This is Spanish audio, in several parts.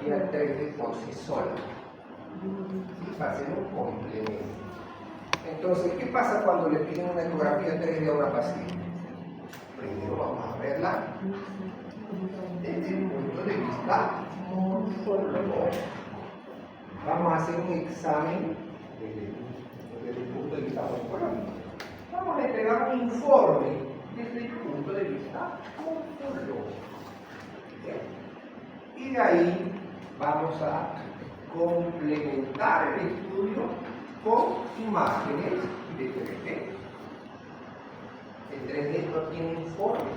ecografía 3D por sí sola. ¿Sí? Para hacer un complemento. Entonces, ¿qué pasa cuando le piden una ecografía 3D a una paciente? Primero vamos a verla desde el punto de vista morfológico. Vamos a hacer un examen desde el punto de vista morfológico. Vamos a entregar un informe desde el punto de vista morfológico. Y de ahí vamos a complementar el estudio con imágenes de 3D. El 3D no tiene informe,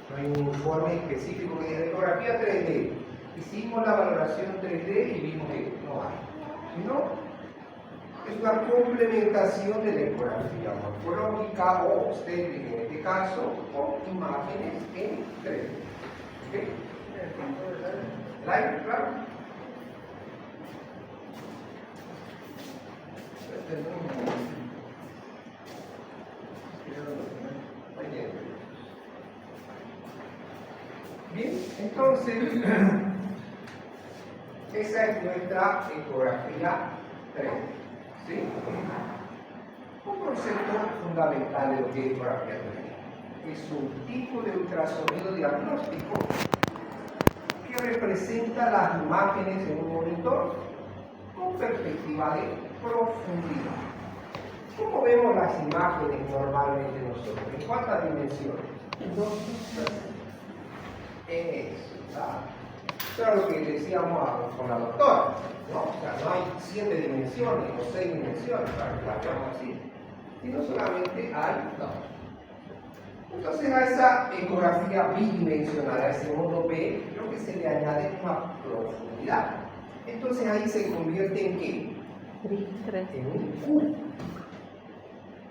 no hay un informe específico que diga ecografía 3D. Hicimos la valoración 3D y vimos que no hay, sino es una complementación de la ecografía morfológica o obstétrica en este caso con imágenes en 3D. ¿Okay? ¿Live? ¿Claro? Bien, entonces esa es nuestra ecografía 3D. ¿Sí? Un concepto fundamental de lo que es ecografía 3D es un tipo de ultrasonido diagnóstico que representa las imágenes en un monitor con perspectiva de profundidad. ¿Cómo vemos las imágenes normalmente nosotros? ¿En cuántas dimensiones? En 2 dimensiones. En eso, ¿verdad? Eso era lo que decíamos con la doctora, ¿no? O sea, no hay 7 dimensiones o 6 dimensiones para que las veamos así, sino solamente hay 2. Entonces a esa ecografía bidimensional, a ese modo B, lo que se le añade es una profundidad. Entonces ahí se convierte en ¿qué? En un cubo.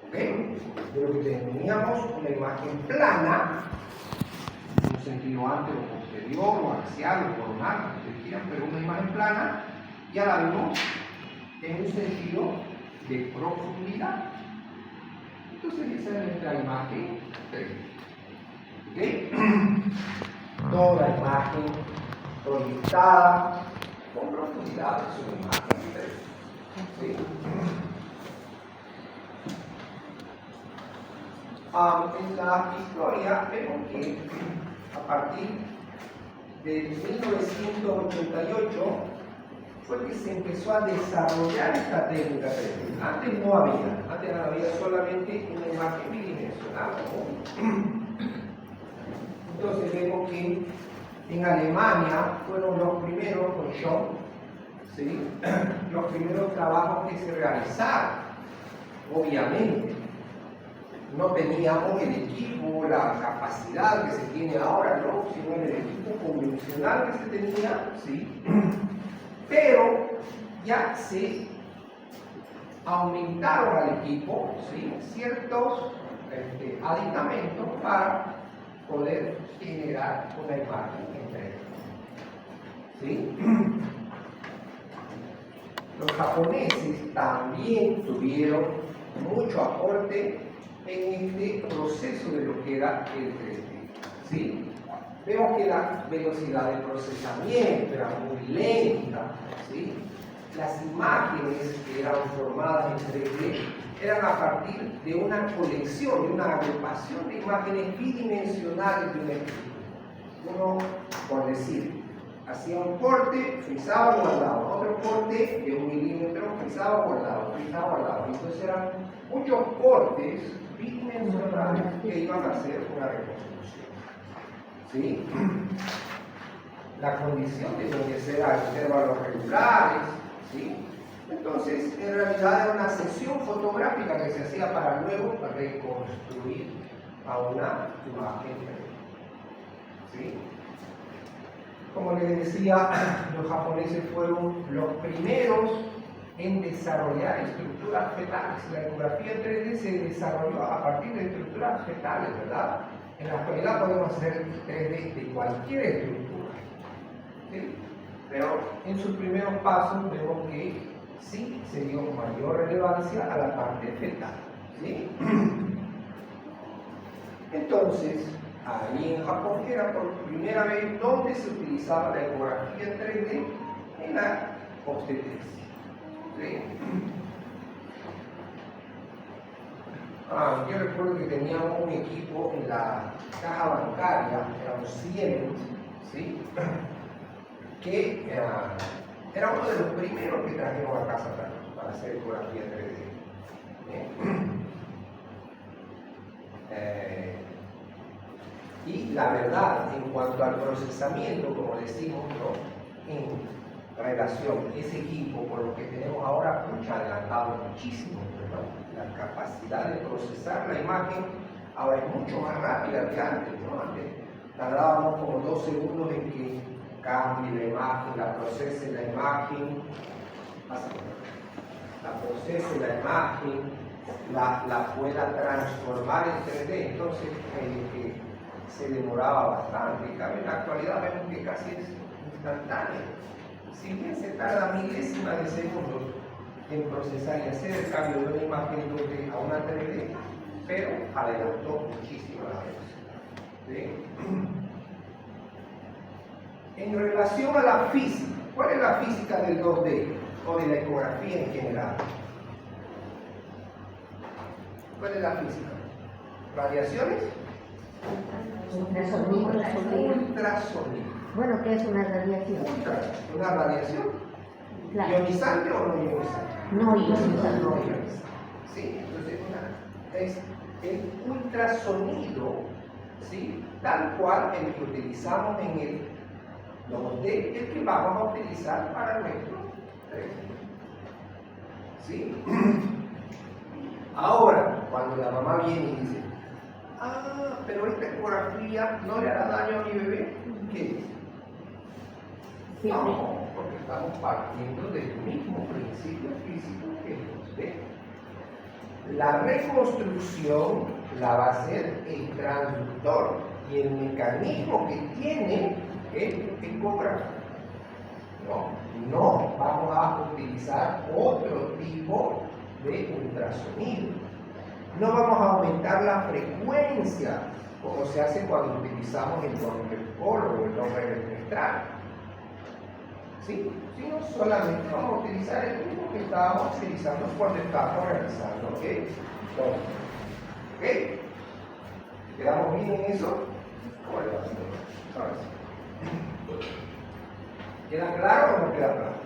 ¿Ok? De lo que teníamos una imagen plana, en un sentido antes o posterior, o axial o coronal, como ustedes quieran, pero una imagen plana, ya la vimos en un sentido de profundidad. Entonces esa es nuestra imagen 3D. ¿Ok? Toda imagen proyectada con profundidad es una imagen 3D. ¿Sí? En la historia vemos que a partir de 1988 fue que se empezó a desarrollar esta técnica 3D. Antes no había solamente una imagen bidimensional. Entonces vemos que en Alemania fueron los primeros con Scholl, ¿sí? Los primeros trabajos que se realizaron. Obviamente no teníamos el equipo, la capacidad que se tiene ahora, ¿no? Sino el equipo convencional que se tenía, ¿sí? Pero ya se aumentaron al equipo, ¿sí? Ciertos aditamentos para poder generar una imagen en 3D. ¿Sí? Los japoneses también tuvieron mucho aporte en este proceso de lo que era el 3D. ¿Sí? Vemos que la velocidad de procesamiento era muy lenta. ¿Sí? Las imágenes que eran formadas en 3D eran a partir de una colección, de una agrupación de imágenes bidimensionales de un equipo. Uno, por decir, hacía un corte, frisaba, guardaba, otro corte de 1 milímetro, frisaba, guardaba, frisaba, guardaba. Entonces eran muchos cortes bidimensionales que iban a hacer una reconstrucción. ¿Sí? La condición tenía que ser a intervalos regulares. ¿Sí? Entonces, en realidad era una sesión fotográfica que se hacía para luego reconstruir a una imagen. ¿Sí? Como les decía, los japoneses fueron los primeros en desarrollar estructuras fetales. La ecografía 3D se desarrolló a partir de estructuras fetales, ¿verdad? En la actualidad podemos hacer 3D de cualquier estructura. ¿Sí? Pero en sus primeros pasos vemos que sí se dio mayor relevancia a la parte fetal. ¿Sí? Entonces, ahí en Japón era por primera vez donde se utilizaba la ecografía en 3D en la obstetricia. ¿Sí? Yo recuerdo que teníamos un equipo en la caja bancaria, éramos 100, ¿sí? Que era uno de los primeros que trajimos a casa para hacer ecografía 3D. Y la verdad, en cuanto al procesamiento, como decimos, ¿no? En relación ese equipo con lo que tenemos ahora, ha adelantado muchísimo, ¿no? La capacidad de procesar la imagen ahora es mucho más rápida que antes, ¿no? Antes tardábamos como 2 segundos en que cambie la imagen, la procese la imagen, la pueda transformar en 3D, entonces se demoraba bastante. En cambio, en la actualidad vemos que casi es instantáneo. Si bien se tarda milésimas de segundos en procesar y hacer el cambio de una imagen 2D a una 3D, pero adelantó muchísimo la velocidad. ¿Sí? En relación a la física, ¿cuál es la física del 2D o de la ecografía en general? ¿Cuál es la física? ¿Radiaciones? Ultrasonido. Bueno, ¿qué es una radiación? ¿Una radiación? Claro. ¿Ionizante o no ionizante? No ionizante. No ionizante. Sí, entonces es el ultrasonido, ¿sí? Tal cual el que utilizamos en el 2D, el que vamos a utilizar para nuestro 3D. ¿Sí? Ahora, cuando la mamá viene y dice, pero esta ecografía no le hará daño a mi bebé, ¿qué dice? Sí, No, porque estamos partiendo del mismo principio físico que el 2D. La reconstrucción la va a hacer el transductor y el mecanismo que tiene el ecógrafo. No vamos a utilizar otro tipo de ultrasonido. No vamos a aumentar la frecuencia como se hace cuando utilizamos el Doppler o el Doppler espectral. ¿Sí? Sino solamente vamos a utilizar el mismo que estábamos utilizando cuando estábamos realizando ¿Ok? ¿Quedamos bien en eso? ¿Cómo le va a hacer? Ahora sí. ¿Queda claro o no queda claro?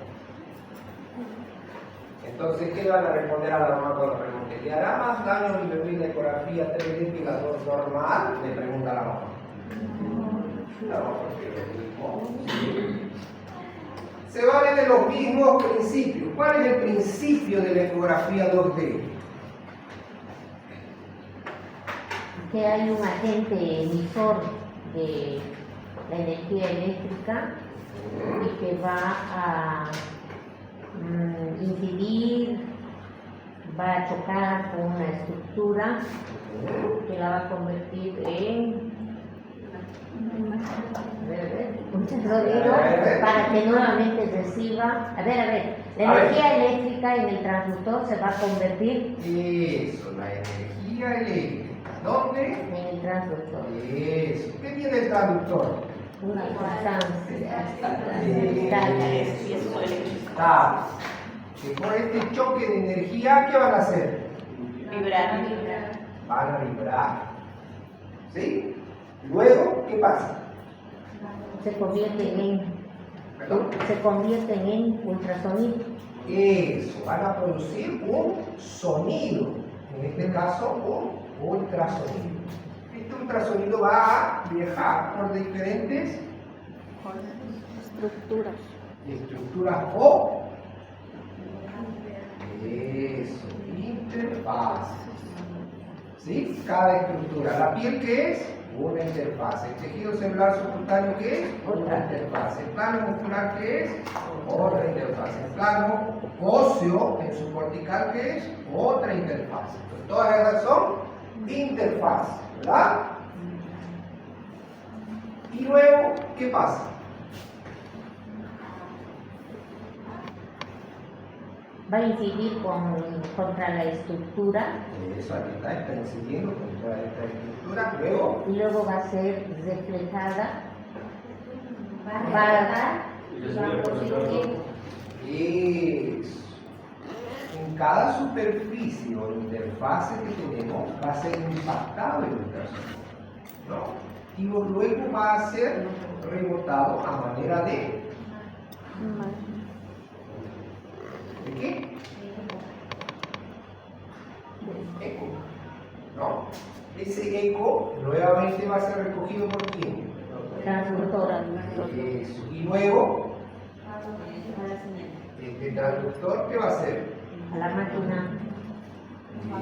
Entonces, ¿qué van a responder a la mamá cuando pregunte? ¿Le hará más daño a mi bebé la ecografía 3D que la normal? Le pregunta la mamá. No, porque lo mismo. Se vale de los mismos principios. ¿Cuál es el principio de la ecografía 2D? Que hay un agente emisor de la energía eléctrica y que va a incidir, va a chocar con una estructura que la va a convertir en un sonido para que nuevamente reciba. A ver, la energía eléctrica en el transductor se va a convertir. Eso, la energía eléctrica. ¿Dónde? En el transductor. Eso. ¿Qué tiene el transductor? Una constancia. Está. Que por este choque de energía, ¿qué van a hacer? Vibrar. Van a vibrar. ¿Sí? Luego, ¿qué pasa? Se convierten en ultrasonido. Eso, van a producir un sonido. En este caso, un ultrasonido. Este ultrasonido va a viajar por diferentes estructuras o eso, interfaces. ¿Sí? Cada estructura. La piel, ¿qué es? Una interfaz. El tejido celular subcutáneo, ¿qué es? Otra interfaz. El plano muscular, ¿qué es? Otra interfaz. El plano óseo en su cortical, ¿qué es? Otra interfaz. Entonces, todas esas son interfaces, ¿verdad? Y luego, ¿qué pasa? va a incidir contra la estructura Eso aquí está incidiendo contra esta estructura. Luego, y luego va a ser reflejada, va a dar eso. En cada superficie o interfase que tenemos va a ser impactado el ultrasonido, ¿no? Y luego va a ser rebotado a manera de qué? Eco, ¿no? Ese eco nuevamente va a ser recogido por quién? transductora. Eso. Y luego este transductor, ¿qué va a hacer? A la máquina,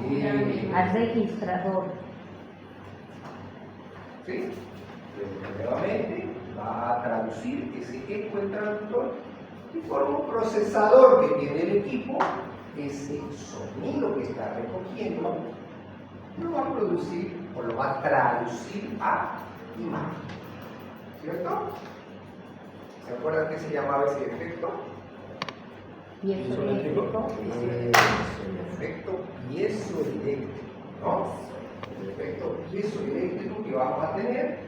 Bien. al registrador. ¿Sí? Nuevamente va a traducir ese eco del traductor y por un procesador que tiene el equipo, ese sonido que está recogiendo lo va a producir o lo va a traducir a imagen. ¿Cierto? ¿Se acuerdan qué se llamaba ese efecto? Piezoeléctrico. El efecto piezoeléctrico, ¿no? El efecto piezoeléctrico que vamos a tener,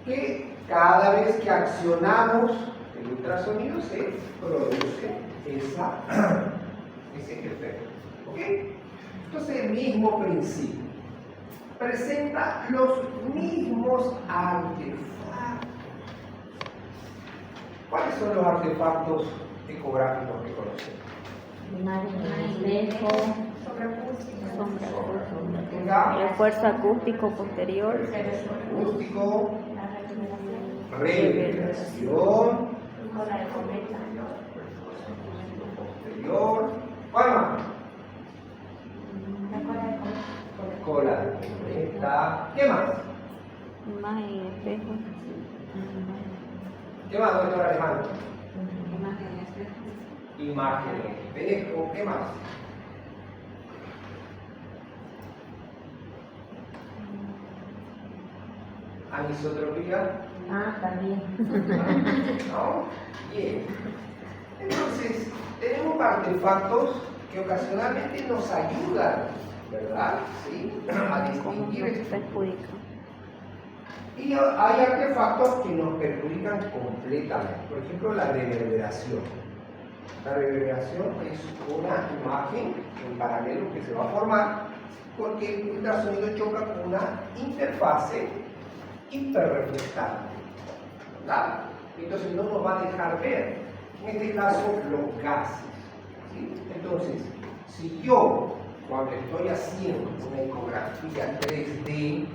que cada vez que accionamos el ultrasonido se produce ese efecto. ¿Ok? Entonces el mismo principio presenta los mismos artefactos. ¿Cuáles son los artefactos ecográficos que conocemos? Imagen, espejo, Venga, Refuerzo acústico posterior. acústico, reverberación, posterior, ¿cuál más? Cola de cometa, ¿qué más? Imagen y espejo. ¿Qué más, doctor Alejandro? Imagen, espejo, ¿qué más? Anisotropía, también. ¿no? Bien. Entonces, tenemos artefactos que ocasionalmente nos ayudan, ¿verdad? ¿Sí? A distinguir esto. Perjudica. Y hay artefactos que nos perjudican completamente. Por ejemplo, la reverberación. La reverberación es una imagen en paralelo que se va a formar porque el ultrasonido choca con una interfase hiperreflectante, ¿verdad? Entonces no nos va a dejar ver, en este caso, los gases, ¿sí? Entonces, si yo, cuando estoy haciendo una ecografía 3D,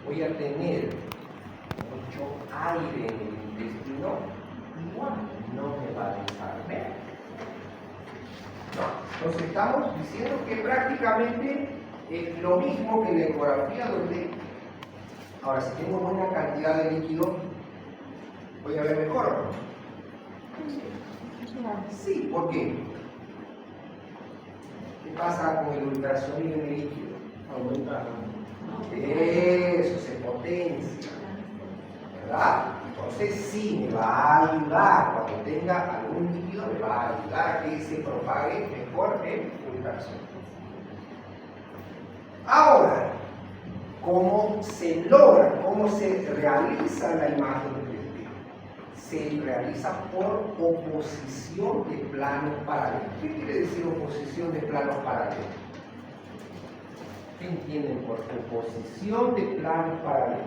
voy a tener mucho aire en el intestino, igual no me va a dejar ver. No. Entonces estamos diciendo que prácticamente es lo mismo que la ecografía donde, ahora si tengo buena cantidad de líquido, voy a ver mejor, ¿o no? Sí, ¿por qué? ¿Qué pasa con el ultrasonido en el líquido? Aumenta. Eso se potencia, ¿verdad? Entonces sí, me va a ayudar, cuando tenga algún líquido, me va a ayudar a que se propague mejor el ultrasonido. Ahora, ¿cómo se logra, cómo se realiza la imagen del espejo? Se realiza por oposición de planos paralelos. ¿Qué quiere decir oposición de planos paralelos? ¿Qué entienden por oposición de planos paralelos?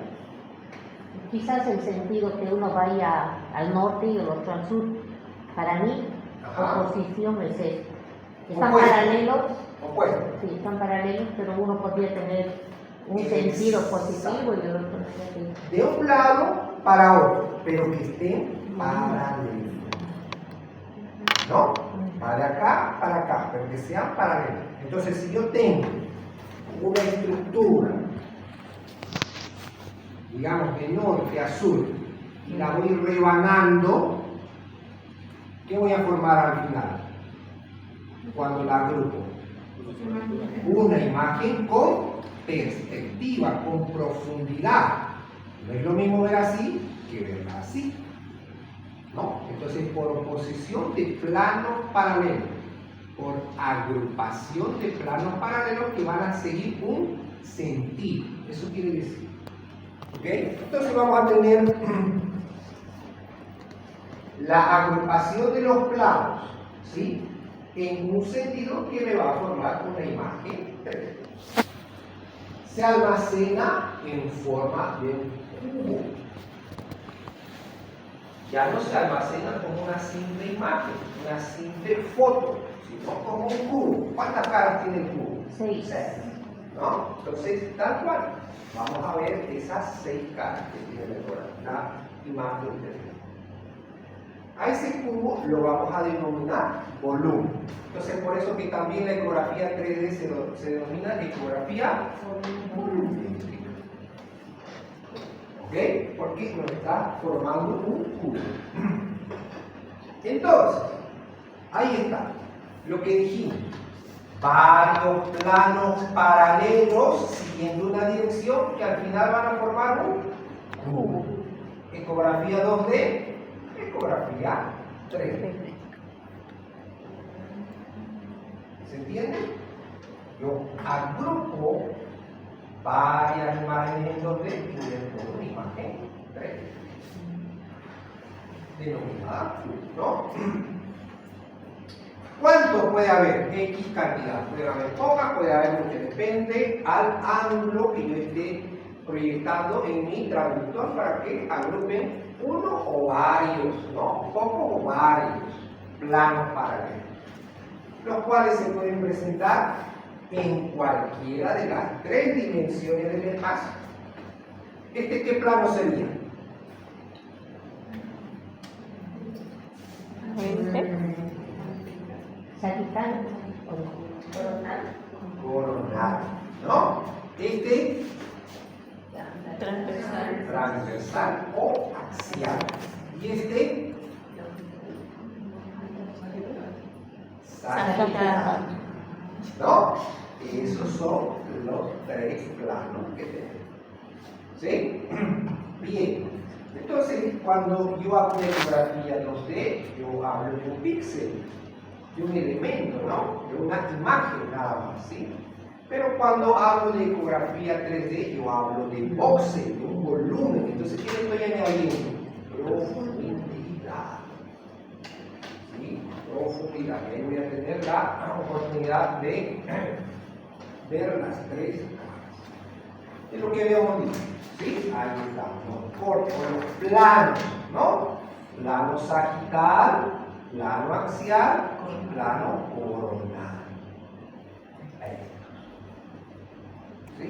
Quizás el sentido que uno vaya al norte y el otro al sur. Para mí, Ajá. oposición es esto. Están Opuesto. paralelos, Opuesto. sí, están paralelos, pero uno podría tener un sentido positivo y el otro negativo. De un lado para otro, pero que estén paralelos. ¿No? Va de acá para acá, pero que sean paralelos. Entonces, si yo tengo una estructura, digamos de norte a sur, y la voy rebanando, ¿qué voy a formar al final? Cuando la agrupo. Una imagen con perspectiva, con profundidad. No es lo mismo ver así que verla así. ¿No? Entonces, por oposición de planos paralelos, por agrupación de planos paralelos que van a seguir un sentido. Eso quiere decir. ¿Ok? Entonces vamos a tener la agrupación de los planos, ¿sí? En un sentido que le va a formar una imagen 3D. Se almacena en forma de un cubo. Ya no se almacena como una simple imagen, una simple foto, sino como un cubo. ¿Cuántas caras tiene el cubo? 6. 6. ¿No? Entonces, tal cual, vamos a ver esas 6 caras que tiene la imagen 3D. A ese cubo lo vamos a denominar volumen. Entonces, por eso que también la ecografía 3D se denomina ecografía volumétrica. ¿Ok? Porque nos está formando un cubo. Entonces, ahí está lo que dijimos. Varios planos paralelos siguiendo una dirección que al final van a formar un cubo. Ecografía 2D, ecografía 3D. ¿Se entiende? Yo agrupo varias imágenes en 2D y después una imagen 3D. Denominada cubo, ¿no? ¿Cuánto puede haber? X cantidad. Puede haber poca, puede haber mucha. Depende al ángulo que yo esté proyectando en mi traductor para que agrupen uno o varios, ¿no? Pocos o varios planos paralelos, los cuales se pueden presentar en cualquiera de las 3 dimensiones del espacio. ¿Qué plano sería? 20. Sagital. Coronal, ¿no? Transversal. Transversal o axial. Y sagital, ¿no? Esos son los 3 planos que tenemos. ¿Sí? Bien. Entonces, cuando yo hago una ecografía 2D, yo hablo de un píxel, de un elemento, ¿no? De una imagen nada más, ¿sí? Pero cuando hablo de ecografía 3D, yo hablo de voxel, de un volumen. Entonces, ¿qué le estoy añadiendo? Profundidad. ¿Sí? Profundidad. Y ahí voy a tener la oportunidad de ver las 3 caras. Es lo que habíamos dicho. ¿Sí? Ahí estamos. Por los planos, ¿no? Plano sagital, plano axial y plano coronal. ¿Sí?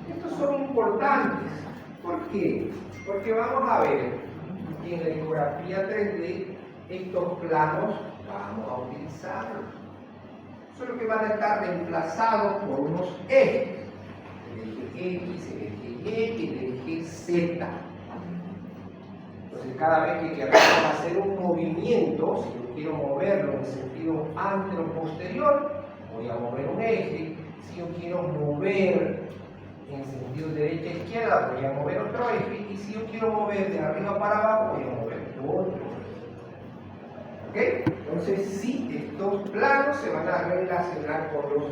Estos son importantes. ¿Por qué? Porque vamos a ver que en la ecografía 3D estos planos vamos a utilizarlos. Solo que van a estar reemplazados por unos ejes. El eje X, el eje Y y el eje Z. Entonces, cada vez que queramos hacer un movimiento, si yo quiero moverlo en sentido antero-posterior, voy a mover un eje. Si yo quiero mover en sentido derecha-izquierda, voy a mover otro eje. Y si yo quiero mover de arriba para abajo, voy a mover otro eje. ¿Ok? Entonces, sí, estos planos se van a relacionar con los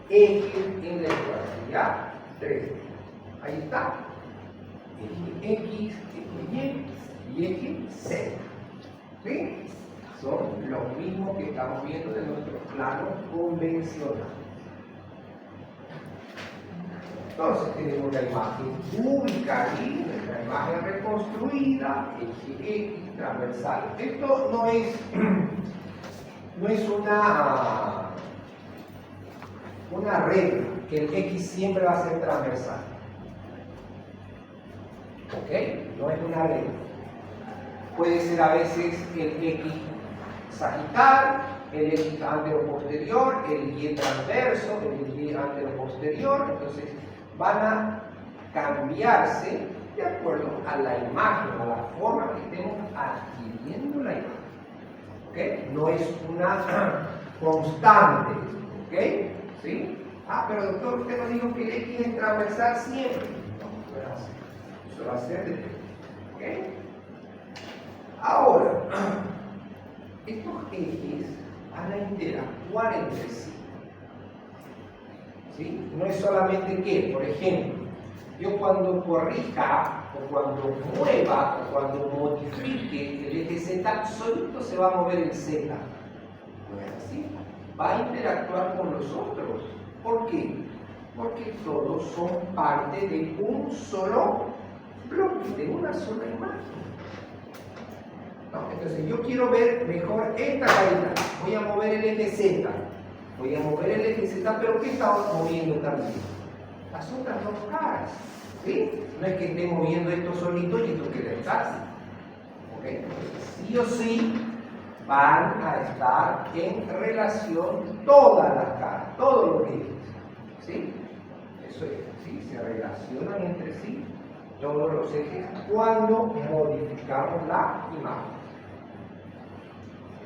ejes en la ecografía 3D. Ahí está. Eje X, eje Y y eje Z. ¿Sí? Son los mismos que estamos viendo de nuestro plano convencional. Entonces tenemos la imagen cúbica ahí, la imagen reconstruida, eje X transversal. Esto no es una regla, que el X siempre va a ser transversal. ¿Ok? No es una regla. Puede ser a veces el X sagital, el X antero-posterior, el Y transverso, el Y antero-posterior. Entonces van a cambiarse de acuerdo a la imagen, a la forma que estemos adquiriendo la imagen. ¿Ok? No es una constante. ¿Ok? ¿Sí? Ah, pero doctor, usted nos dijo que el X es transversal siempre. No, no es así. Eso va a ser de ¿ok? Ahora, estos ejes van a interactuar entre sí. ¿Sí? No es solamente que, por ejemplo, yo cuando corrija, o cuando mueva, o cuando modifique el eje Z, solito se va a mover el Z. No es así. Va a interactuar con los otros. ¿Por qué? Porque todos son parte de un solo bloque, de una sola imagen. ¿No? Entonces yo quiero ver mejor esta carita. Voy a mover el eje Z. Voy a mover el eje Z, pero ¿qué estamos moviendo también? Las otras dos caras. ¿Sí? No es que esté moviendo esto solito y esto quede atrás. ¿Ok? Entonces, sí o sí van a estar en relación todas las caras, todos los ejes. ¿Sí? Eso es, ¿sí? Se relacionan entre sí todos los ejes cuando modificamos la imagen.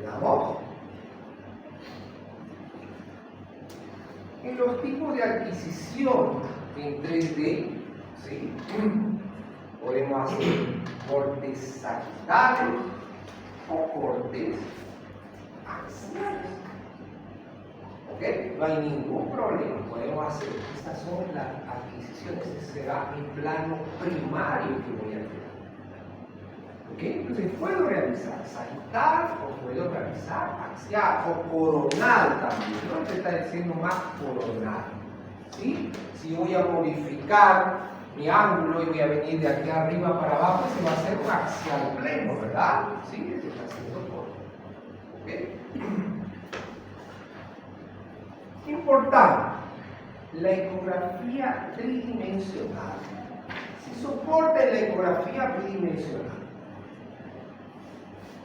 ¿Veamos? En los tipos de adquisición en 3D, ¿sí? Podemos hacer cortes sagittales o cortes axiales. ¿Ok? No hay ningún problema, podemos hacer. Estas son las adquisiciones, ese será el plano primario que voy a crear. ¿Ok? Entonces puedo realizar sagital o puedo realizar axial o coronal también. No se está diciendo más coronal. ¿Sí? Si voy a modificar mi ángulo y voy a venir de aquí arriba para abajo, se va a hacer un axial pleno, ¿verdad? ¿Sí? Se está haciendo todo. ¿Ok? Importante, la ecografía tridimensional. Si soporta la ecografía bidimensional,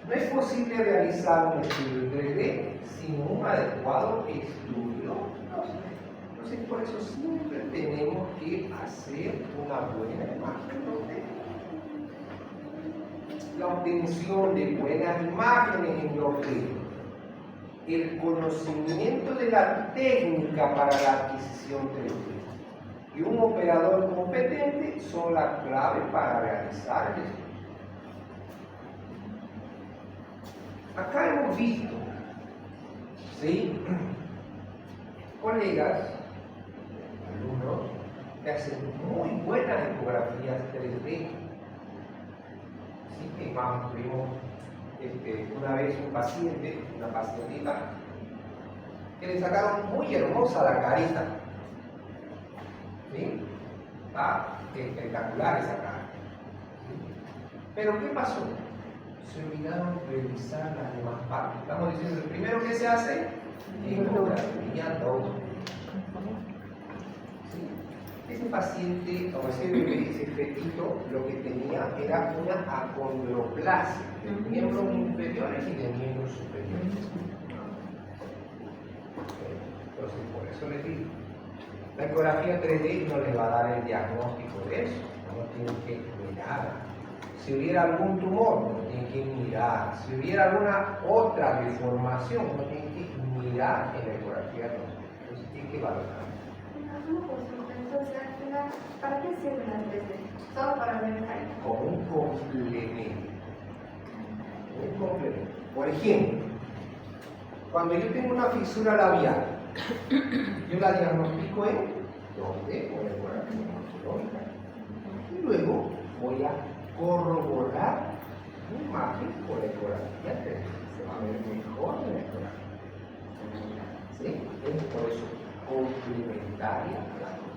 no es posible realizar un estudio 3D sin un adecuado estudio. Entonces, por eso siempre tenemos que hacer una buena imagen. La obtención de buenas imágenes en 2D. El conocimiento de la técnica para la adquisición 3D y un operador competente son la clave para realizar el estudio. Acá hemos visto, ¿sí? Colegas, alumnos, que hacen muy buenas ecografías 3D. ¿Sí? Que más tuvimos una vez un paciente, una pacientita, que le sacaron muy hermosa la carita. ¿Sí? Está espectacular esa cara. ¿Sí? Pero ¿qué pasó? Se olvidaron de revisar las demás partes. Estamos diciendo, el primero que se hace, ecografía 2. ¿Sí? Ese paciente, como ese bebé, ese fetito, lo que tenía era una acondroplasia de miembros inferiores y de miembros superiores. Entonces, por eso les digo, la ecografía 3D no les va a dar el diagnóstico de eso, no tienen que mirar. Si hubiera algún tumor, no tienen que mirar. Si hubiera alguna otra deformación, no tienen que mirar en la ecografía 2D. Entonces, tienen que valorar. Entonces, ¿para qué sirve la 3D? Solo para ver ahí. Como un complemento. Un complemento. Por ejemplo, cuando yo tengo una fisura labial, yo la diagnostico en 2D con ecografía morfológica. Y luego voy a corroborar mi imagen con la ecografía 3D. Se va a ver mejor en la ecografía. ¿Sí? Es por eso complementaria a la 2D.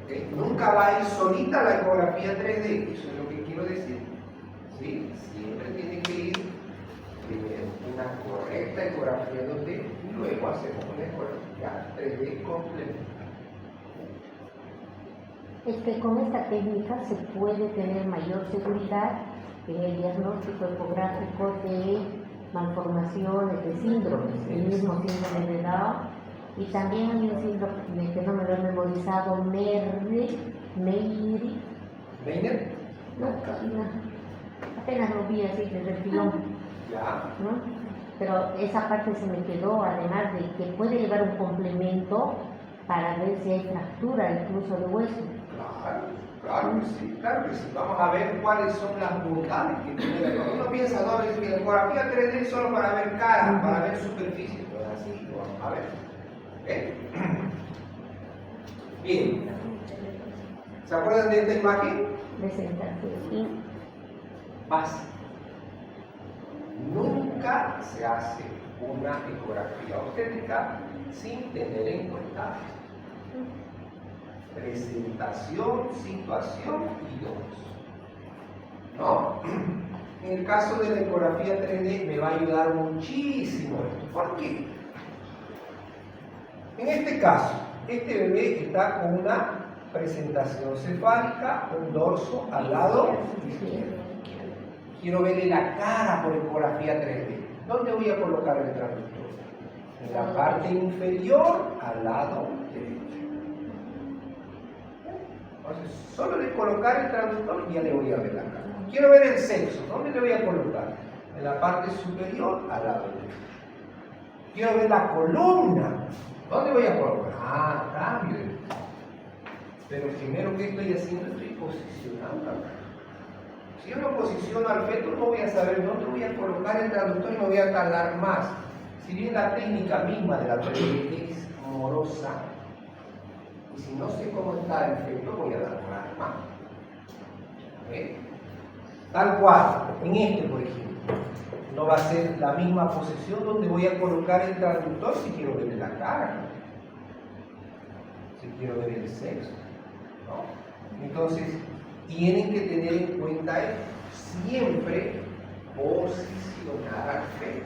¿Okay? Nunca va a ir solita la ecografía 3D, eso es lo que quiero decir. ¿Sí? Siempre tiene que ir primero una correcta ecografía 2D y luego hacemos una ecografía 3D complementaria. Es que con esta técnica se puede tener mayor seguridad en el diagnóstico ecográfico de malformaciones, de síndromes, el mismo síndrome de Down, y también hay un síndrome que no me lo he memorizado, Meyer, no, apenas lo vi así desde el pilón, ¿no? Pero esa parte se me quedó, además de que puede llevar un complemento para ver si hay fractura incluso de hueso. Claro, Claro que sí, claro que sí. Vamos a ver cuáles son las bondades que tiene la ecografía. Uno piensa, no, es que la ecografía 3D es solo para ver cara, para ver superficie. Pues así lo vamos a ver. ¿Ok? Bien. ¿Se acuerdan de esta imagen? Presentación. Básica. Nunca se hace una ecografía obstétrica sin tener en cuenta presentación, situación y dosis. ¿No? En el caso de la ecografía 3D me va a ayudar muchísimo esto. ¿Por qué? En este caso, este bebé está con una presentación cefálica, un dorso al lado izquierdo. Quiero verle la cara por ecografía 3D. ¿Dónde voy a colocar el traductor? En la parte inferior al lado derecho. Entonces, solo de colocar el traductor ya le voy a ver la cara. Quiero ver el sexo. ¿Dónde le voy a colocar? En la parte superior al lado derecho. Quiero ver la columna. ¿Dónde voy a colocar? Cambio. Pero primero, ¿qué estoy haciendo? Estoy posicionando acá. Si yo no posiciono al feto, no voy a saber dónde voy a colocar el traductor y me voy a tardar más. Si bien la técnica misma de la 3D es morosa, y si no sé cómo está el feto, voy a demorar más. ¿Okay? Tal cual, en este, por ejemplo, no va a ser la misma posición donde voy a colocar el traductor si quiero ver la cara, si quiero ver el sexo, ¿no? Entonces, tienen que tener en cuenta esto, siempre posicionar al feto.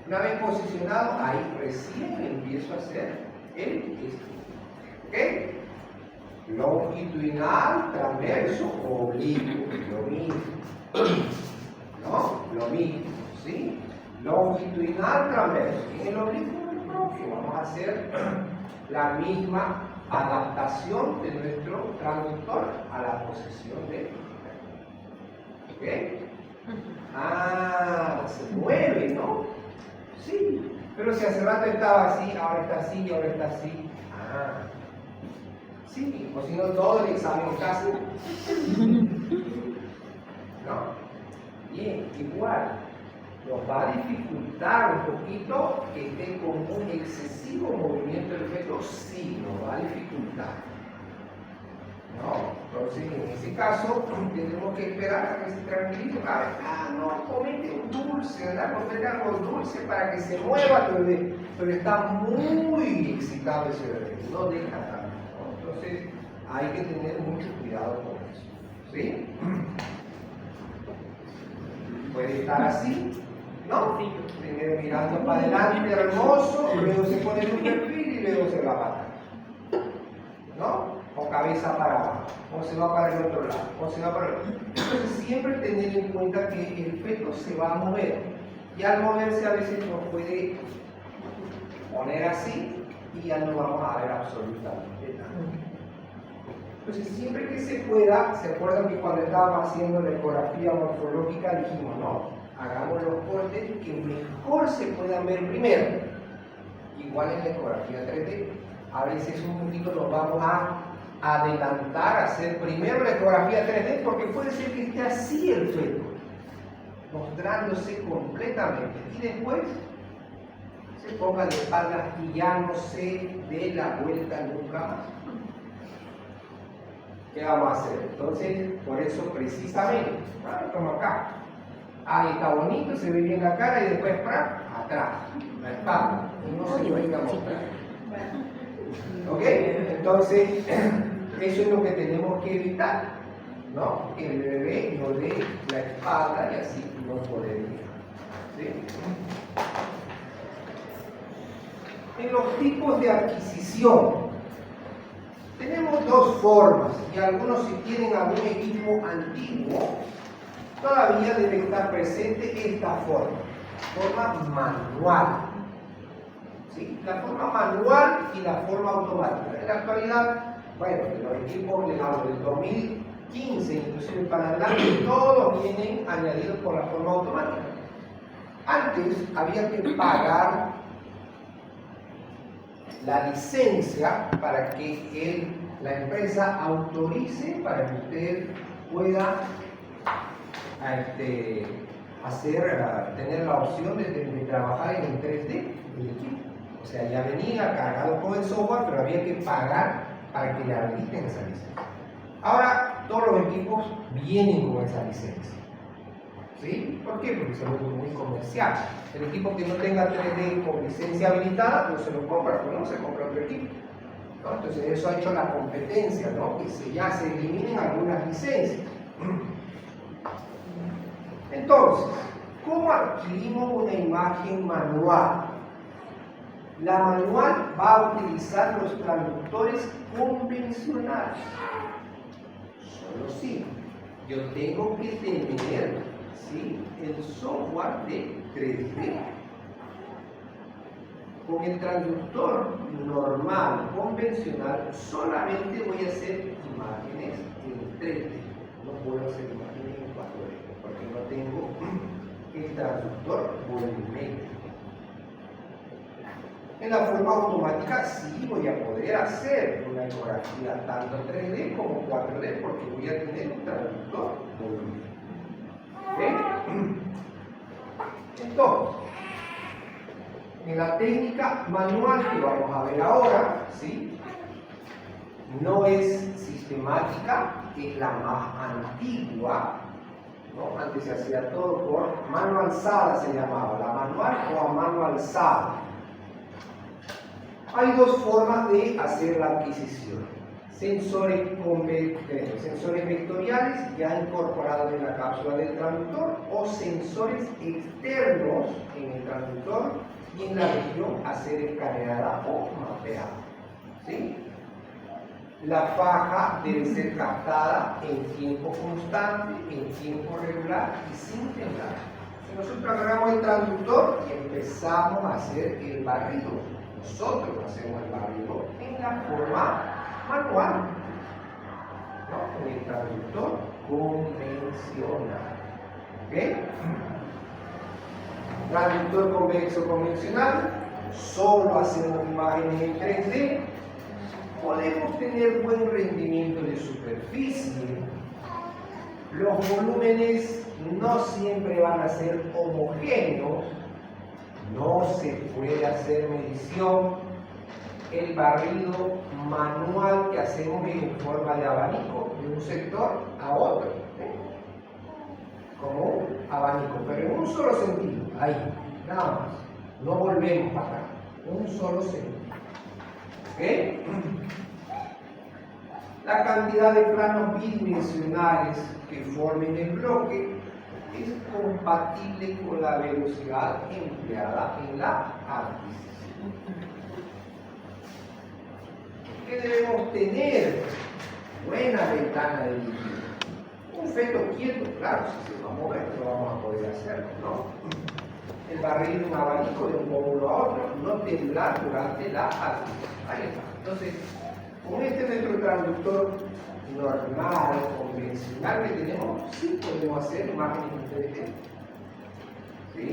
Una vez posicionado, ahí recién empiezo a hacer el estudio. ¿Ok? Longitudinal, transverso, oblicuo, lo mismo. ¿No? Lo mismo, ¿sí? Longitudinal, transverso. En el oblicuo, el próximo, vamos a hacer la misma adaptación de nuestro traductor a la posición de ¿ok? Se mueve, ¿no? Sí, pero si hace rato estaba así, ahora está así y ahora está así. Sí, o si no, todo el examen casi. ¿No? Bien, igual. Nos va a dificultar un poquito que esté con un excesivo movimiento del feto, sí, nos va a dificultar. ¿No? Entonces, en ese caso, tenemos que esperar a que se tranquilice. No, comete un dulce, ¿verdad? Comete algo dulce para que se mueva tu bebé. Pero está muy excitado ese bebé, no deja tanto. ¿No? Entonces, hay que tener mucho cuidado con eso. ¿Sí? Puede estar así, ¿no? Primero mirando para adelante, hermoso, luego se pone en un perfil y luego se va para atrás. ¿No? O cabeza para abajo, o se va para el otro lado, o se va para el otro. Entonces siempre tener en cuenta que el feto se va a mover. Y al moverse a veces nos puede poner así y ya no vamos a ver absolutamente nada. Entonces siempre que se pueda, se acuerdan que cuando estábamos haciendo la ecografía morfológica dijimos, no, hagamos los cortes que mejor se puedan ver primero. Igual en la ecografía 3D, a veces un poquito nos vamos a adelantar a hacer primero la ecografía 3D porque puede ser que esté así el feto, mostrándose completamente y después se ponga de espaldas y ya no se dé la vuelta nunca más. ¿Qué vamos a hacer? Entonces, por eso precisamente, como acá, ahí está bonito, se ve bien la cara y después para atrás, la espalda, y no se venga a mostrar. ¿Ok? Entonces, eso es lo que tenemos que evitar, ¿no? Que el bebé no dé la espalda y así no poder mirar. ¿Sí? En los tipos de adquisición, tenemos dos formas, y algunos si tienen algún equipo antiguo, todavía debe estar presente esta forma manual. ¿Sí? La forma manual y la forma automática. En la actualidad, bueno, los equipos del 2015, inclusive para adelante, todos vienen añadidos por la forma automática. Antes había que pagar la licencia para que el la empresa autorice para que usted pueda tener la opción de trabajar en el 3D del equipo. O sea, ya venía cargado con el software, pero había que pagar para que le habiliten esa licencia. Ahora, todos los equipos vienen con esa licencia. ¿Sí? ¿Por qué? Porque se vuelve muy comercial. El equipo que no tenga 3D con licencia habilitada, no se lo compra, pues no se compra otro equipo. ¿No? Entonces, eso ha hecho la competencia, ¿no? Que ya se eliminen algunas licencias. Entonces, ¿cómo adquirimos una imagen manual? La manual va a utilizar los traductores convencionales. Solo si yo tengo que tener, ¿sí?, el software de 3D. Con el traductor normal, convencional, solamente voy a hacer imágenes en 3D. No puedo hacer imágenes en 4D, porque no tengo el traductor volumétrico. En la forma automática sí voy a poder hacer una ecografía tanto 3D como 4D, porque voy a tener un traductor volumétrico. Entonces, en la técnica manual que vamos a ver ahora, ¿sí?, no es sistemática, es la más antigua, ¿no? Antes se hacía todo por mano alzada, se llamaba, la manual o a mano alzada. Hay dos formas de hacer la adquisición: sensores vectoriales ya incorporados en la cápsula del traductor, o sensores externos en el traductor y en la región a ser escaneada o mapeada. ¿Sí? La faja debe ser captada en tiempo constante, en tiempo regular y sin temblar. Si nosotros agarramos el traductor y empezamos a hacer el barrido, nosotros hacemos el barrido en la forma manual, ¿no?, con el traductor convencional. ¿Ok? Traductor convexo convencional, solo hacemos imágenes en 3D. Podemos tener buen rendimiento de superficie. Los volúmenes no siempre van a ser homogéneos. No se puede hacer medición. El barrido manual que hacemos es en forma de abanico de un sector a otro, como un abanico, pero en un solo sentido, ahí, nada más. No volvemos para acá, un solo sentido. ¿Ok? La cantidad de planos bidimensionales que formen el bloque es compatible con la velocidad empleada en la adquisición. ¿Qué debemos tener? Buena ventana de líquido. Un feto quieto, claro, si se va a mover, no vamos a poder hacerlo, ¿no? El barril de un abanico de un módulo a otro, no temblar durante la adquisición. Ahí está. Entonces, con este nuestro traductor normal, convencional que tenemos, sí podemos hacer imágenes en 3D. ¿Sí?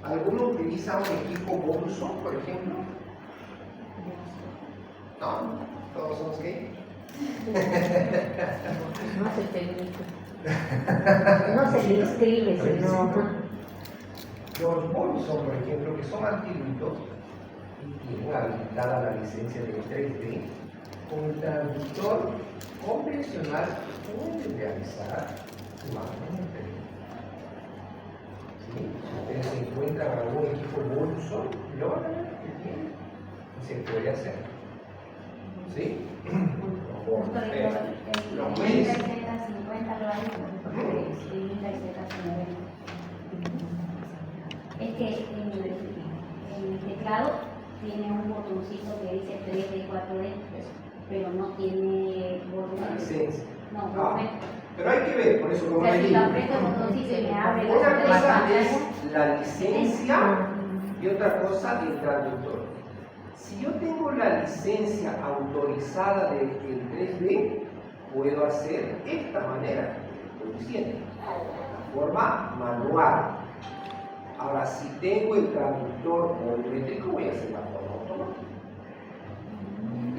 ¿Alguno utiliza un equipo Bolson, por ejemplo? No, todos somos qué. No se permite. No se le inscribe, sino. Los Bolson, por ejemplo, que son antiguos y tienen habilitada la licencia de 3D, con el traductor convencional pueden realizar imágenes en 3D. ¿Sí? Si ustedes encuentran algún equipo Bolson, lo van a ver que tiene y se puede hacer. ¿Sí? Por ejemplo, Los el medios. Z50 lo hay, porque el Z90. Es que el teclado tiene un botoncito que dice 3D, 4D, pero no tiene La volumen. licencia. No, Ah, volumen. pero hay que ver, por eso como O sea, le si digo. lo aprieto el botoncito y me abre Una la cosa pantalla. es la licencia y otra cosa el traductor. Si yo tengo la licencia autorizada del 3D, puedo hacer esta manera que estoy diciendo, la forma manual. Ahora, si tengo el traductor volumétrico, voy a hacer la forma automática.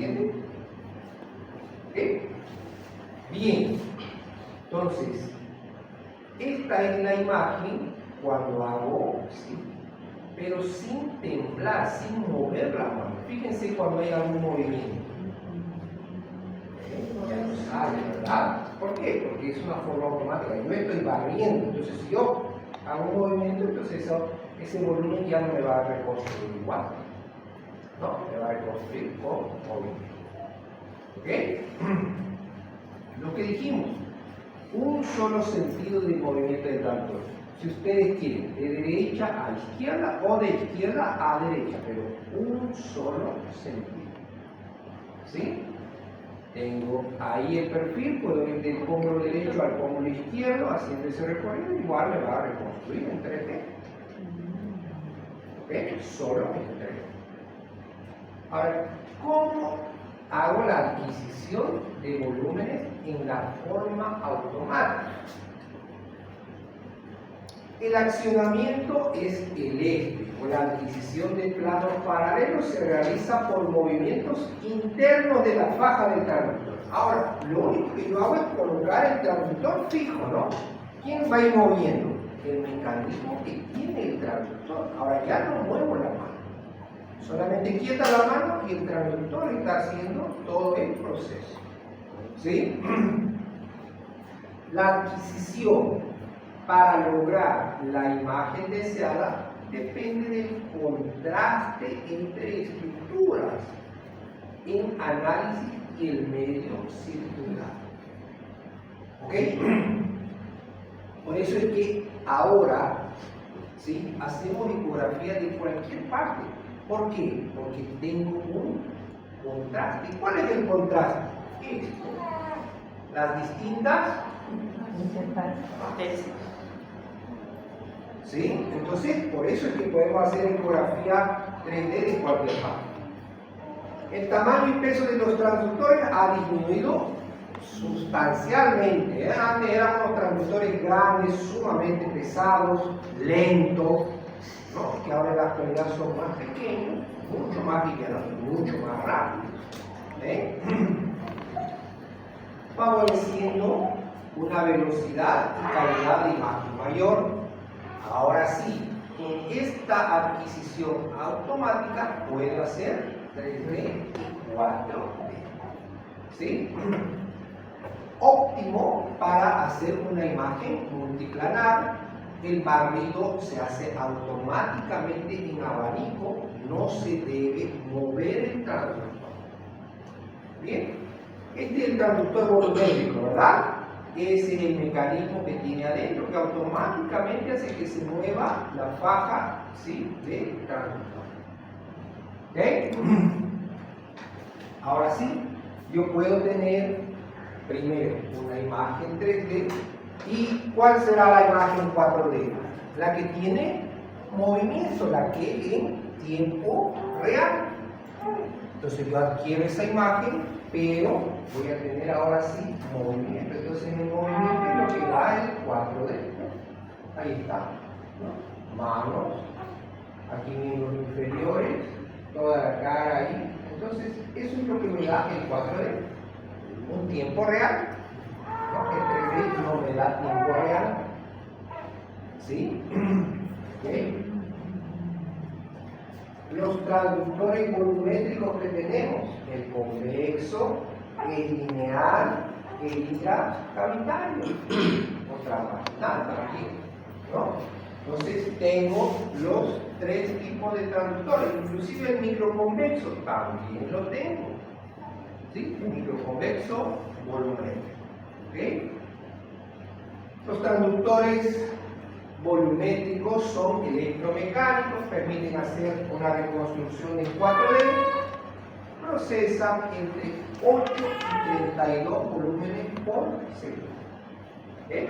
entienden? ¿Ok? Bien, entonces, esta es la imagen cuando hago, ¿sí? Pero sin temblar, sin mover la mano. Fíjense cuando hay algún movimiento. Ya no sale, ¿verdad? ¿Por qué? Porque es una forma automática. Yo estoy barriendo, entonces si yo hago un movimiento, entonces ese volumen ya no me va a reconstruir igual. No, me va a reconstruir con movimiento. ¿Ok? Lo que dijimos, un solo sentido de movimiento del traductor. Si ustedes quieren, de derecha a izquierda o de izquierda a derecha, pero un solo sentido. ¿Sí? Tengo ahí el perfil, puedo ir del pómulo derecho al pómulo izquierdo haciendo ese recorrido, igual me va a reconstruir en 3D. ¿Ok? Solo en 3D. Ahora, ¿cómo hago la adquisición de volúmenes en la forma automática? El accionamiento es el eje, o la adquisición de planos paralelos se realiza por movimientos internos de la faja del traductor. Ahora, lo único que yo hago es colocar el traductor fijo, ¿no? ¿Quién va a ir moviendo? El mecanismo que tiene el traductor. Ahora ya no muevo la mano. Solamente quieta la mano y el traductor está haciendo todo el proceso. ¿Sí? La adquisición para lograr la imagen deseada depende del contraste entre estructuras en análisis y el medio circular. ¿Ok? Por eso es que ahora, ¿sí?, hacemos ecografía de cualquier parte. ¿Por qué? Porque tengo un contraste. ¿Cuál es el contraste? Esto. Las distintas. ¿Sí? Entonces, por eso es que podemos hacer ecografía 3D de cualquier parte. El tamaño y peso de los transductores ha disminuido sustancialmente. Antes eran unos transductores grandes, sumamente pesados, lentos, ¿no? Que ahora en la actualidad son más pequeños, mucho más livianos y mucho más rápidos. Favoreciendo una velocidad y calidad de imagen mayor. Ahora sí, con esta adquisición automática puedo hacer 3D y 4D. ¿Sí? Óptimo para hacer una imagen multiplanar. El barrido se hace automáticamente en abanico, no se debe mover el traductor. Bien, este es el traductor volumétrico, ¿verdad? Ese es el mecanismo que tiene adentro, que automáticamente hace que se mueva la faja, ¿sí?, del traductor. ¿Ok? Ahora sí, yo puedo tener primero una imagen 3D. ¿Y cuál será la imagen 4D? La que tiene movimiento, la que en tiempo real. Entonces yo adquiero esa imagen, pero voy a tener ahora sí movimiento. Entonces en el movimiento es lo que da el 4D. Ahí está, ¿no? Manos, aquí miembros inferiores, toda la cara ahí. Entonces eso es lo que me da el 4D. Un tiempo real. ¿No? El 3D no me da tiempo real. ¿Sí? ¿Okay? Los traductores volumétricos que tenemos, el convexo, el lineal, el intracavitario, o transvaginal también, ¿no? Entonces tengo los 3 tipos de traductores, inclusive el microconvexo también lo tengo. ¿Sí? El microconvexo volumétrico. ¿Okay? Los transductores volumétricos son electromecánicos, permiten hacer una reconstrucción en 4D, procesan entre 8 y 32 volúmenes por segundo. ¿Okay?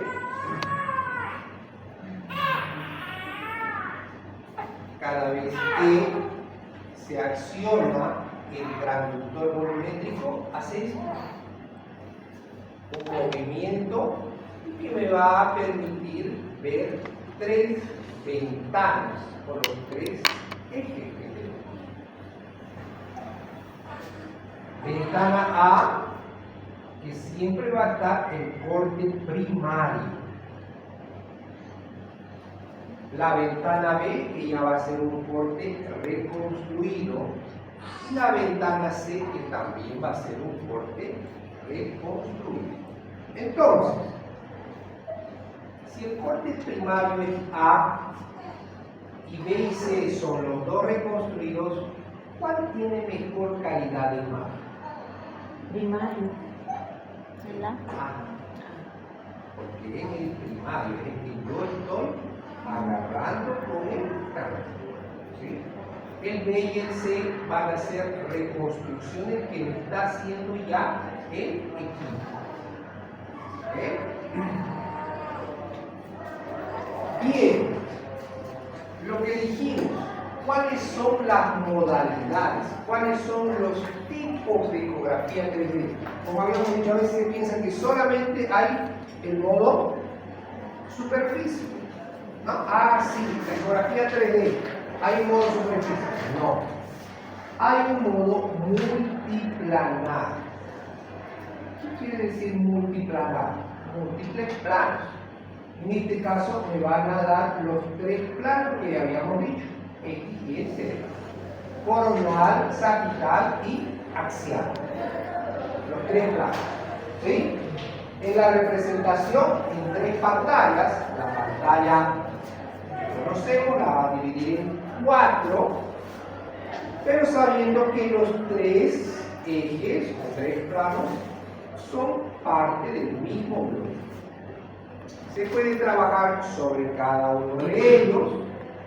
Cada vez que se acciona el transductor volumétrico, hace esto. Un movimiento que me va a permitir ver 3 ventanas por los 3 ejes que tengo. Ventana A, que siempre va a estar el corte primario. La ventana B, que ya va a ser un corte reconstruido. Y la ventana C, que también va a ser un corte reconstruido. Entonces, si el corte primario es A y B y C son los dos reconstruidos, ¿cuál tiene mejor calidad de imagen? Primario. ¿La? A. Porque en el primario es el que yo estoy agarrando con el transductor, ¿sí? El B y el C van a ser reconstrucciones que me está haciendo ya el equipo. ¿Okay? Bien, lo que dijimos, ¿cuáles son las modalidades? ¿Cuáles son los tipos de ecografía 3D? Como habíamos dicho, a veces se piensa que solamente hay el modo superficie, ¿no? Ah, sí, la ecografía 3D, hay un modo superficie. No, hay un modo multiplanar. ¿Qué quiere decir multiplanar? Múltiples planos. En este caso me van a dar los tres planos que habíamos dicho, X, Y, Z. Coronal, sagital y axial. Los tres planos. ¿Sí? En la representación en tres pantallas, la pantalla que conocemos la va a dividir en 4, pero sabiendo que los tres ejes o tres planos son parte del mismo bloque. Se puede trabajar sobre cada uno de ellos,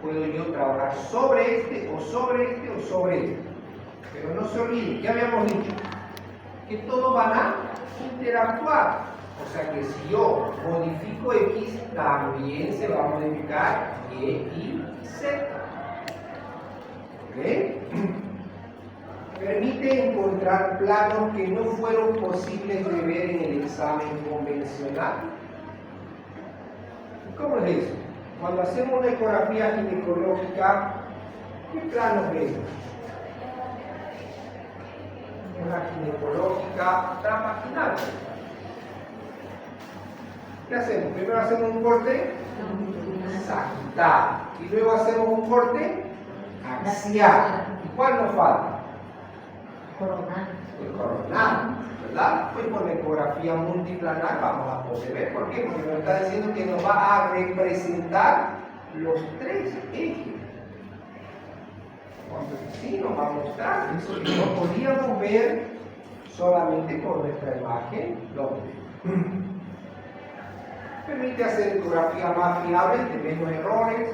puedo yo trabajar sobre este o sobre este o sobre este. Pero no se olviden, ya habíamos dicho, que todos van a interactuar. O sea que si yo modifico X, también se va a modificar Y y Z. ¿Ok? Permite encontrar planos que no fueron posibles de ver en el examen convencional. ¿Cómo es eso? Cuando hacemos una ecografía ginecológica, ¿qué planos vemos? Una ginecológica transvaginal. ¿Qué hacemos? Primero hacemos un corte sagital y luego hacemos un corte axial. ¿Y cuál nos falta? Coronal. El coronal, ¿verdad? Pues con la ecografía multiplanar vamos a poder ver. ¿Por qué? Porque nos está diciendo que nos va a representar los tres ejes. Entonces, sí, nos va a mostrar eso que no podíamos ver solamente con nuestra imagen doble. Permite hacer ecografía más fiable, de menos errores,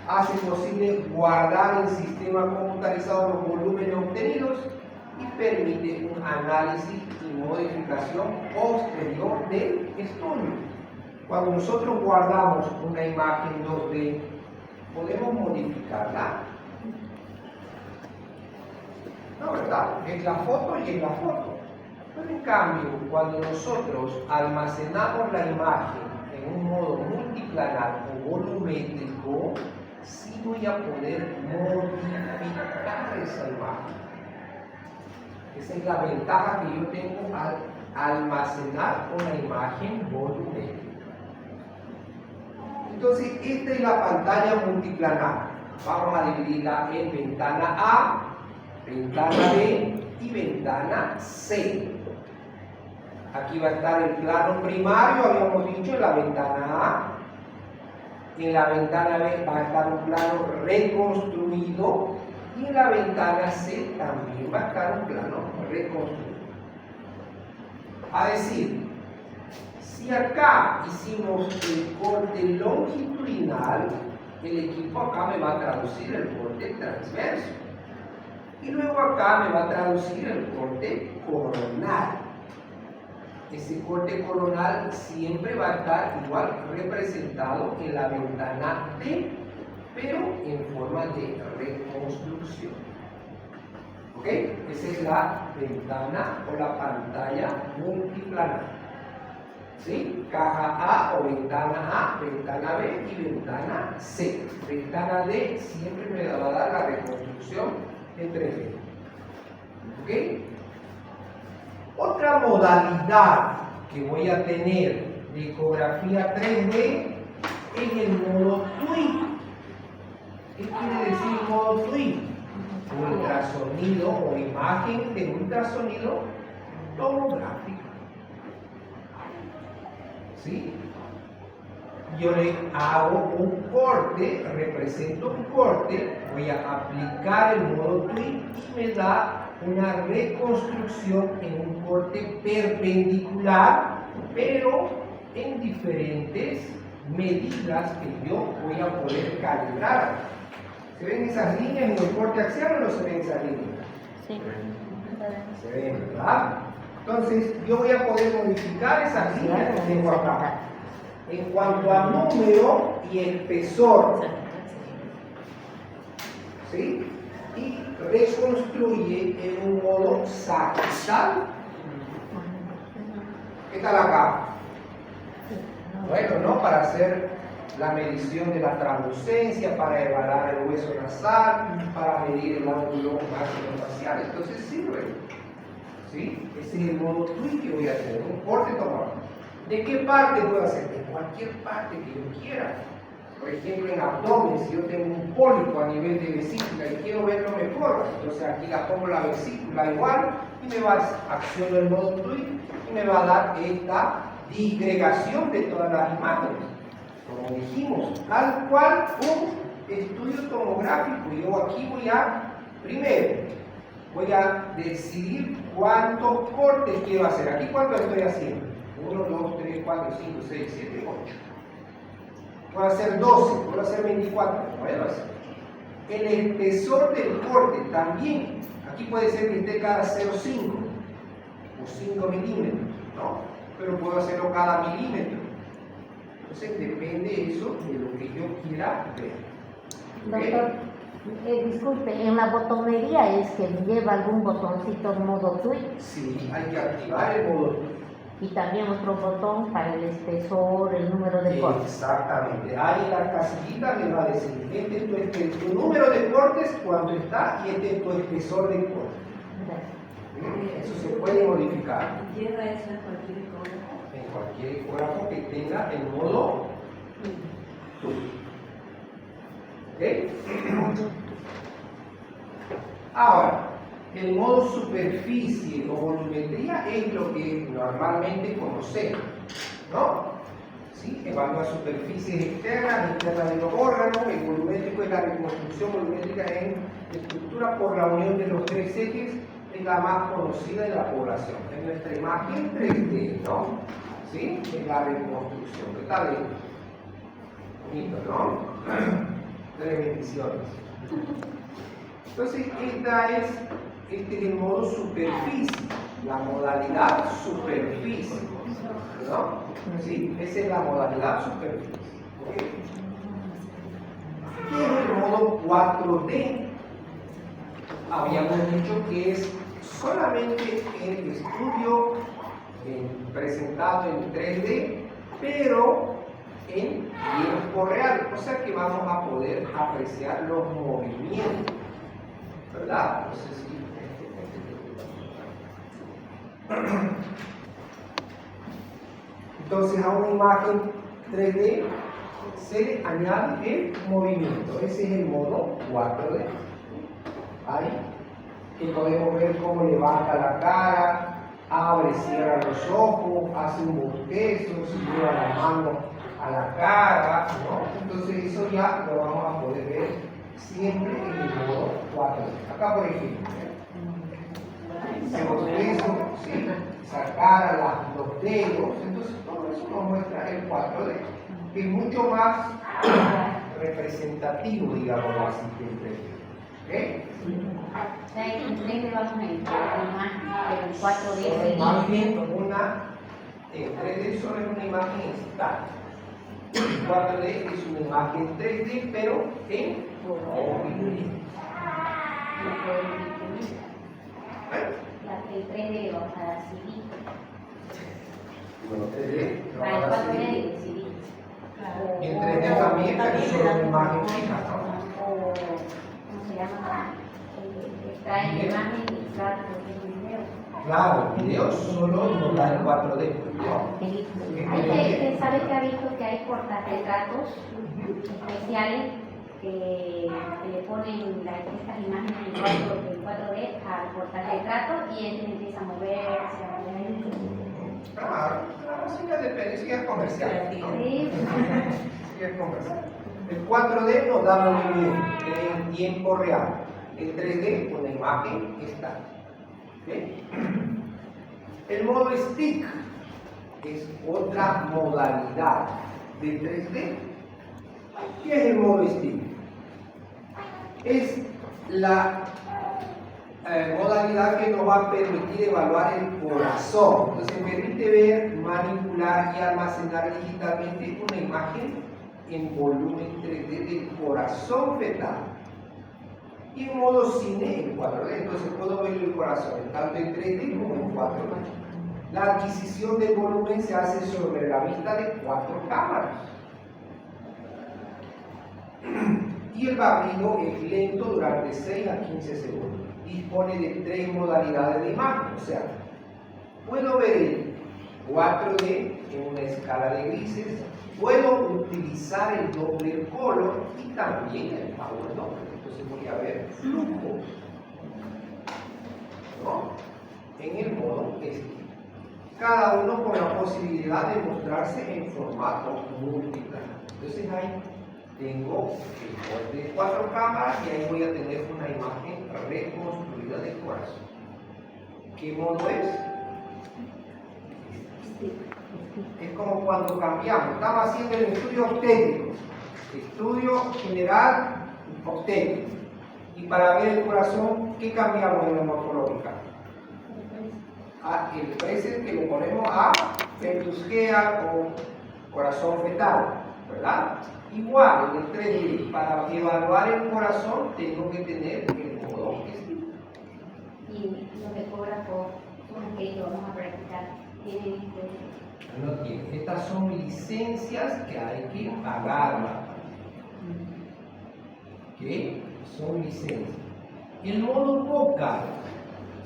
hace posible guardar en sistema computarizado los volúmenes obtenidos y permite un análisis y modificación posterior del estudio. Cuando nosotros guardamos una imagen 2D, ¿podemos modificarla? No, ¿verdad? Es la foto y es la foto. Pero en cambio, cuando nosotros almacenamos la imagen en un modo multiplanar o volumétrico, sí voy a poder modificar esa imagen. Esa es la ventaja que yo tengo al almacenar una imagen volumétrica. Entonces, esta es la pantalla multiplanar. Vamos a dividirla en ventana A, ventana B y ventana C. Aquí va a estar el plano primario, habíamos dicho, en la ventana A. En la ventana B va a estar un plano reconstruido. Y en la ventana C también va a estar un plano reconstruido. A decir, si acá hicimos el corte longitudinal, el equipo acá me va a traducir el corte transverso. Y luego acá me va a traducir el corte coronal. Ese corte coronal siempre va a estar igual representado en la ventana D, pero en forma de reconstrucción. ¿Ok? Esa es la ventana o la pantalla multiplanar. ¿Sí? Caja A o ventana A, ventana B y ventana C. Ventana D siempre me va a dar la reconstrucción en 3D. ¿Ok? Otra modalidad que voy a tener de ecografía 3D es el modo TWI. ¿Qué quiere decir modo TWI? Ultrasonido o imagen de ultrasonido tomográfica. ¿Sí? Yo le hago un corte, represento un corte, voy a aplicar el modo TWI y me da una reconstrucción en un corte perpendicular, pero en diferentes medidas que yo voy a poder calibrar. ¿Se ven esas líneas en el corte axial o no se ven esas líneas? Sí. Se ven, ¿verdad? Entonces, yo voy a poder modificar esas líneas que tengo acá. En cuanto a número y espesor, ¿sí? Y reconstruye en un modo sagital. ¿Qué tal acá? Bueno, ¿no? Para hacer la medición de la translucencia, para evaluar el hueso nasal, para medir el ángulo maxilofacial. Entonces sirve. ¿Sí? Ese es el modo TWI que voy a hacer, un corte tomado. ¿De qué parte puedo hacer? De cualquier parte que yo quiera. Por ejemplo, en abdomen, si yo tengo un pólipo a nivel de vesícula y quiero verlo mejor, entonces aquí la pongo la vesícula igual y me va a accionar el modo TWI y me va a dar esta disgregación de todas las imágenes. Como dijimos, tal cual un estudio tomográfico. Yo aquí primero, voy a decidir cuántos cortes quiero hacer. Aquí cuántos estoy haciendo. 1, 2, 3, 4, 5, 6, 7, 8. Puedo hacer 12, puedo hacer 24, puedo hacer. El espesor del corte también. Aquí puede ser que esté cada 0,5 o 5 milímetros, ¿no? Pero puedo hacerlo cada milímetro. Entonces depende eso de lo que yo quiera ver. ¿Okay? Doctor, disculpe, en la botonería es que lleva algún botoncito modo TWI Sí, hay que activar el modo TWI. y también otro botón para el espesor, el número de cortes. Exactamente. Ahí la casillita me va a decir, este es tu número de cortes, cuánto está, y este es tu espesor de cortes. Eso se puede modificar. ¿Lleva eso en cualquier ecógrafo? En cualquier ecógrafo que tenga el modo TWI. ¿Ok? Ahora, el modo superficie o volumetría es lo que normalmente conocemos, ¿no? ¿Sí? Evalúa superficies externas de los órganos. El volumétrico es la reconstrucción volumétrica en estructura por la unión de los tres ejes, es la más conocida de la población. En nuestra imagen 3D, ¿no? ¿Sí? Es la reconstrucción. ¿Qué tal? Bonito, ¿no? 3 bendiciones. Entonces, este es el modo superficie, la modalidad superficie, ¿no? Sí, esa es la modalidad superficie. ¿Okay? ¿Qué es el modo 4D? Habíamos dicho que es solamente el estudio presentado en 3D, pero en tiempo real, o sea que vamos a poder apreciar los movimientos, ¿verdad? No sé si entonces a una imagen 3D se le añade el movimiento. Ese es el modo 4D. Ahí que podemos ver cómo levanta la cara, abre, cierra los ojos, hace un bostezo, se lleva la mano a la cara, ¿no? Entonces eso ya lo vamos a poder ver siempre en el modo 4D. Acá por ejemplo, ese bostezo, ¿sí? Sacar los dedos, entonces todo eso nos muestra el 4D, que es mucho más representativo, digamos así, que el 3D. ¿Okay? O sea, en 3D vamos a encontrar imagen, pero en 4D Más bien seguimos. en 3D solo es una imagen estática. 4D es una imagen 3D, pero en movimiento. El 3D vamos a dar CD. Bueno, 3D lo Para el vamos a 4D hacer. el CD. Y en 3D también, pero solo una imagen fija, ¿no? O, ¿cómo se llama? Extrae la imagen y extrae el video. Claro, el video solo nos da el 4D. Hay que sabe que ha visto que hay portarretratos especiales que le ponen estas imágenes en 4D al portarretrato y él empieza a moverse, a mover. Claro, sí ya depende, sí es comercial, ¿no? Sí. Sí es comercial. El 4D nos da movimiento en tiempo real. El 3D, una imagen estática. ¿Okay? El modo stick es otra modalidad de 3D. ¿Qué es el modo stick? Es la modalidad que nos va a permitir evaluar el corazón. Entonces permite ver, manipular y almacenar digitalmente una imagen en volumen 3D del corazón fetal. Y en modo cine en 4D, entonces puedo ver el corazón tanto en 3D como en 4D. La adquisición del volumen se hace sobre la vista de 4 cámaras. Y el barrido es lento durante 6 a 15 segundos. Dispone de 3 modalidades de imagen, o sea, puedo ver el 4D en una escala de grises, puedo utilizar el doble color y también el power doble. Entonces voy a ver flujos, ¿no? En el modo este. Cada uno con la posibilidad de mostrarse en formato múltiple. Entonces ahí tengo el de 4 cámaras y ahí voy a tener una imagen reconstruida del corazón. ¿Qué modo es? Es como cuando cambiamos. Estamos haciendo el estudio obstétrico, estudio general obstétrico. Y para ver el corazón, ¿qué cambiamos en la morfológica? El present que le ponemos a fetus gea o corazón fetal, ¿verdad? Igual, en el 3D, para evaluar el corazón tengo que tener el modo stick. Y los ecógrafos son aquellos, vamos a practicar, tienen No tiene. Estas son licencias que hay que pagarlas. ¿Qué? Son licencias. El modo vocal,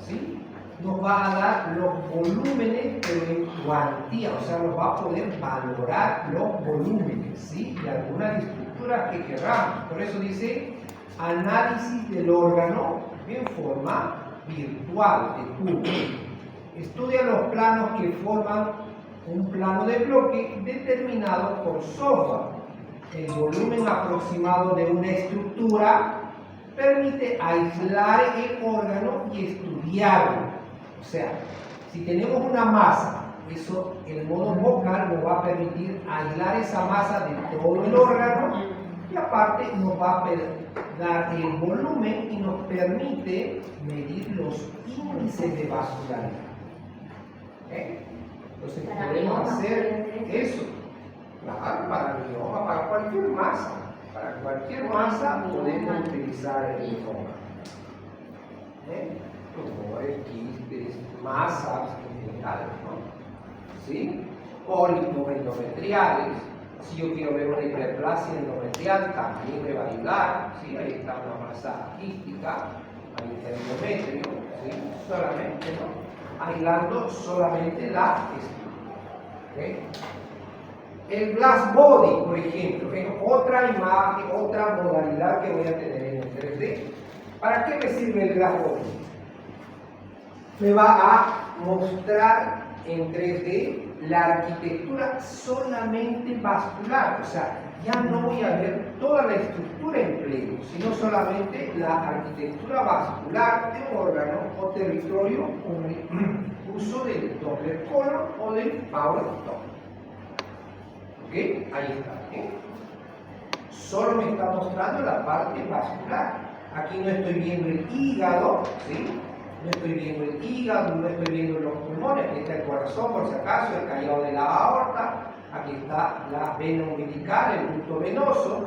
¿sí? Nos va a dar los volúmenes, pero en cuantía, o sea, nos va a poder valorar los volúmenes, ¿sí? De algunas estructuras que queramos. Por eso dice análisis del órgano en forma virtual de tubo. Estudia los planos que forman un plano de bloque determinado por software. El volumen aproximado de una estructura permite aislar el órgano y estudiarlo. O sea, si tenemos una masa, eso, el modo vocal nos va a permitir aislar esa masa de todo el órgano y aparte nos va a dar el volumen y nos permite medir los índices de vascularidad. Entonces podemos hacer eso. Claro, para el mioma, para cualquier masa. Para cualquier masa podemos utilizar el mioma. Tumores, quistes, masas en general, ¿no? ¿Sí? Pólipos endometriales. Si yo quiero ver una hiperplasia endometrial, también me va a ayudar. ¿Sí? Ahí está una masa quística, ahí está el endometrio, ¿sí? Solamente, ¿no? Aislando solamente la estructura. ¿Okay? El glass body, por ejemplo, es otra imagen, otra modalidad que voy a tener en el 3D. ¿Para qué me sirve el glass body? Me va a mostrar en 3D la arquitectura solamente vascular, o sea, ya no voy a ver toda la estructura en pleno, sino solamente la arquitectura vascular de un órgano o territorio con el uso del doble color o del power doble. ¿Ok? Ahí está. ¿Eh? Solo me está mostrando la parte vascular. Aquí no estoy viendo el hígado, ¿sí? No estoy viendo el hígado, no estoy viendo los pulmones. Aquí está el corazón, por si acaso, el callado de la aorta. Aquí está la vena umbilical, el ducto venoso,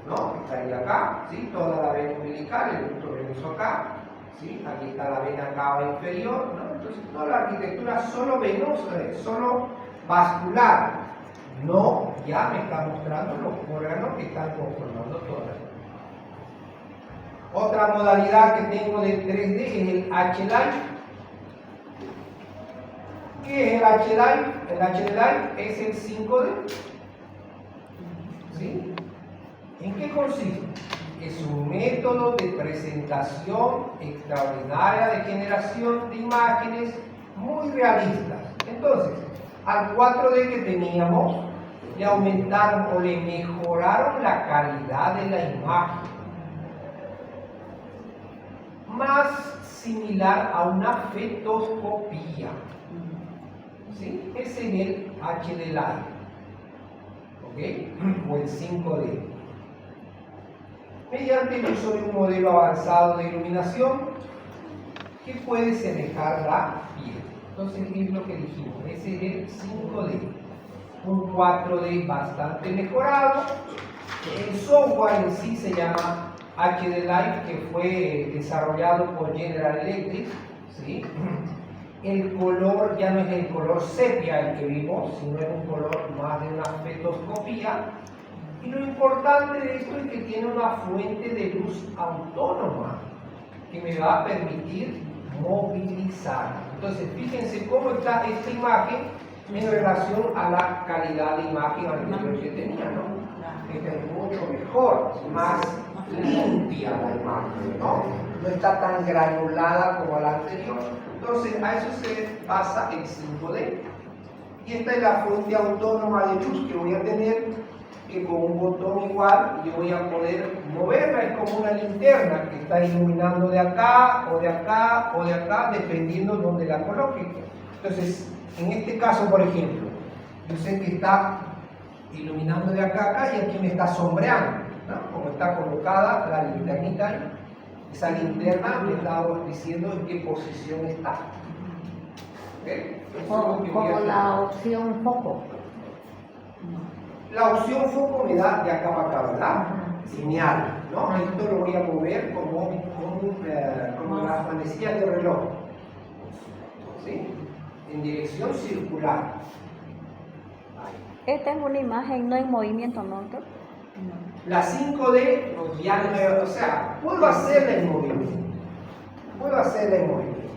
¿no? Está ahí acá, ¿sí? Toda la vena umbilical, el ducto venoso acá, ¿sí? Aquí está la vena cava inferior, ¿no? Entonces, toda la arquitectura solo venosa, solo vascular. No, ya me está mostrando los órganos que están conformando toda la. Otra modalidad que tengo de 3D es el H-Light. ¿Qué es el H-Live? El H-Live es el 5D. ¿Sí? ¿En qué consiste? Es un método de presentación extraordinaria de generación de imágenes muy realistas. Entonces, al 4D que teníamos, le aumentaron o le mejoraron la calidad de la imagen, más similar a una fetoscopía. ¿Sí? Ese es el HD Live, ¿ok? O el 5D. Mediante el uso de un modelo avanzado de iluminación que puede semejar la piel. Entonces es lo que dijimos, ese es el 5D. Un 4D bastante mejorado. El software en sí se llama HD Live, que fue desarrollado por General Electric. ¿Sí? El color ya no es el color sepia el que vimos, sino es un color más de una fetoscopía. Y lo importante de esto es que tiene una fuente de luz autónoma que me va a permitir movilizar. Entonces, fíjense cómo está esta imagen en relación a la calidad de imagen anterior que tenía, ¿no? Esta es mucho mejor, más limpia la imagen, ¿no? No está tan granulada como la anterior. Entonces, a eso se basa el 5D. Y esta es la fuente autónoma de luz que voy a tener, que con un botón igual yo voy a poder moverla. Es como una linterna que está iluminando de acá o de acá o de acá, dependiendo de donde la coloque. Entonces, en este caso, por ejemplo, yo sé que está iluminando de acá a acá y aquí me está sombreando, ¿no? Como está colocada la linternita ahí. Esa linterna me está diciendo en qué posición está. ¿Okay? Como la opción foco. La opción foco me da de acá para acá, ¿verdad? Lineal, ¿no? Esto lo voy a mover como las manecillas de reloj. ¿Sí? En dirección circular. Esta es una imagen no en movimiento, ¿no, doctor? La 5D, ya no, o sea, puedo hacerla en movimiento. Puedo hacerla en movimiento.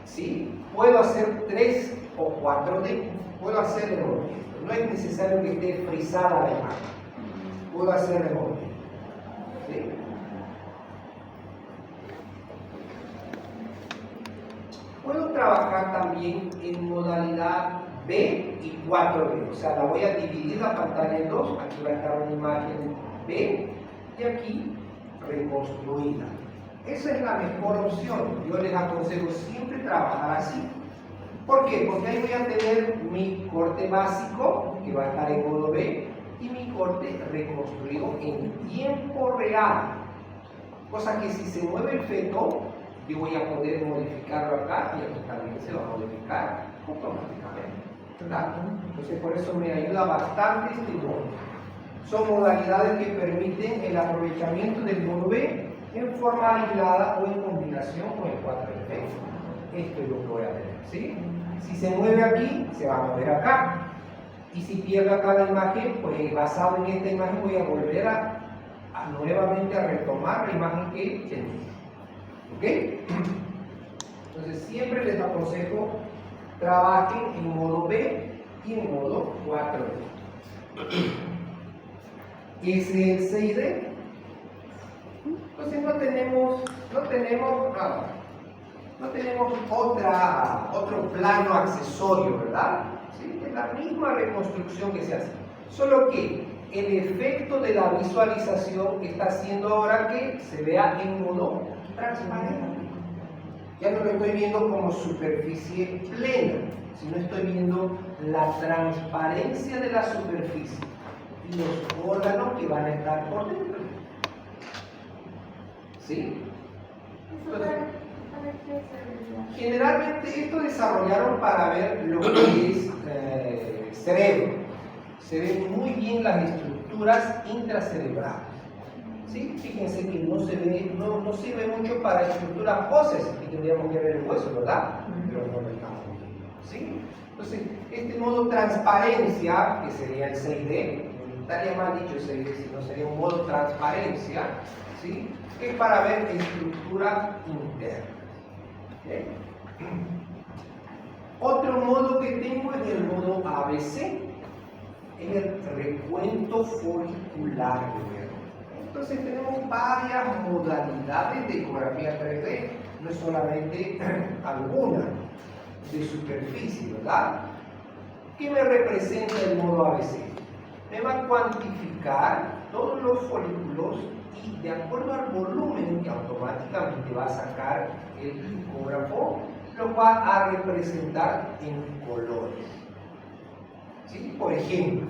¿Sí? Puedo hacer 3 o 4D. Puedo hacerla en movimiento. No es necesario que esté frisada la imagen. Puedo hacerla en movimiento. ¿Sí? Puedo trabajar también en modalidad B y 4B, o sea, la voy a dividir la pantalla en dos. Aquí va a estar una imagen B y aquí reconstruida. Esa es la mejor opción. Yo les aconsejo siempre trabajar así. ¿Por qué? Porque ahí voy a tener mi corte básico, que va a estar en modo B, y mi corte reconstruido en tiempo real. Cosa que si se mueve el feto, yo voy a poder modificarlo acá y aquí también se va a modificar automáticamente, ¿verdad? Entonces por eso me ayuda bastante este modo. Son modalidades que permiten el aprovechamiento del modo B en forma aislada o en combinación con el 4D. Esto es lo que voy a tener, ¿sí? Si se mueve aquí, se va a mover acá. Y si pierdo acá la imagen, pues basado en esta imagen voy a volver a nuevamente a retomar la imagen que tenía. ¿Ok? Entonces siempre les aconsejo trabajen en modo B y en modo 4D. Ese es el 6D. Entonces no tenemos otro plano accesorio, ¿verdad? ¿Sí? Es la misma reconstrucción que se hace. Solo que el efecto de la visualización está haciendo ahora que se vea en modo transparente. Ya no lo estoy viendo como superficie plena, sino estoy viendo la transparencia de la superficie y los órganos que van a estar por dentro. ¿Sí? Generalmente esto desarrollaron para ver lo que es cerebro. Se ven muy bien las estructuras intracerebrales. ¿Sí? Fíjense que no sirve mucho para estructuras óseas, que tendríamos que ver el hueso, ¿verdad? Pero no lo estamos viendo. ¿Sí? Entonces, este modo transparencia, que sería el 6D, no estaría mal dicho el 6D, sino sería un modo transparencia, ¿sí? Es para ver estructuras internas. ¿Okay? Otro modo que tengo es el modo ABC, es el recuento folicular. Entonces tenemos varias modalidades de ecografía 3D, no solamente alguna de superficie, ¿verdad? ¿Qué me representa el modo ABC? Me va a cuantificar todos los folículos y de acuerdo al volumen que automáticamente va a sacar el ecógrafo, lo va a representar en colores. ¿Sí? Por ejemplo,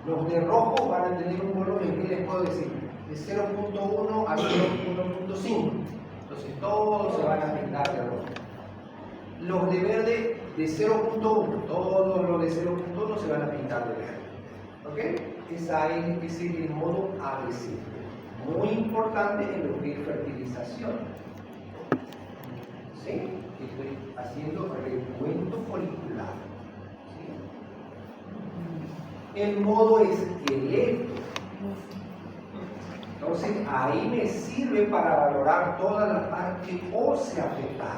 los de rojo van a tener un volumen, ¿qué les puedo decir? De 0.1 a 0.5. Entonces todos se van a pintar de rojo. Los de verde de 0.1, todos los de 0.1 se van a pintar de verde. ¿Ok? Ese es el modo ABC. Muy importante en lo que es fertilización. ¿Sí? Estoy haciendo recuento folicular. ¿Sí? El modo esqueleto. Entonces ahí me sirve para valorar toda la parte ósea fetal.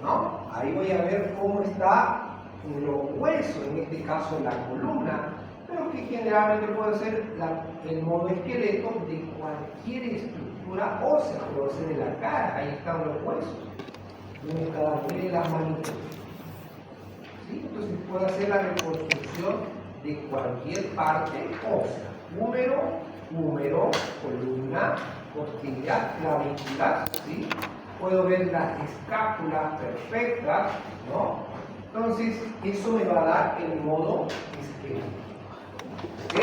¿No? Ahí voy a ver cómo está los huesos, en este caso la columna, pero que generalmente puede ser el modo esqueleto de cualquier estructura ósea, puede ser de la cara, ahí están los huesos, donde cada una de las manitos. ¿Sí? Entonces puedo hacer la reconstrucción de cualquier parte ósea, húmero, columna, costilla, clavícula, ¿sí? Puedo ver las escápulas perfectas, ¿no? Entonces, eso me va a dar el modo esqueleto. ¿Ok?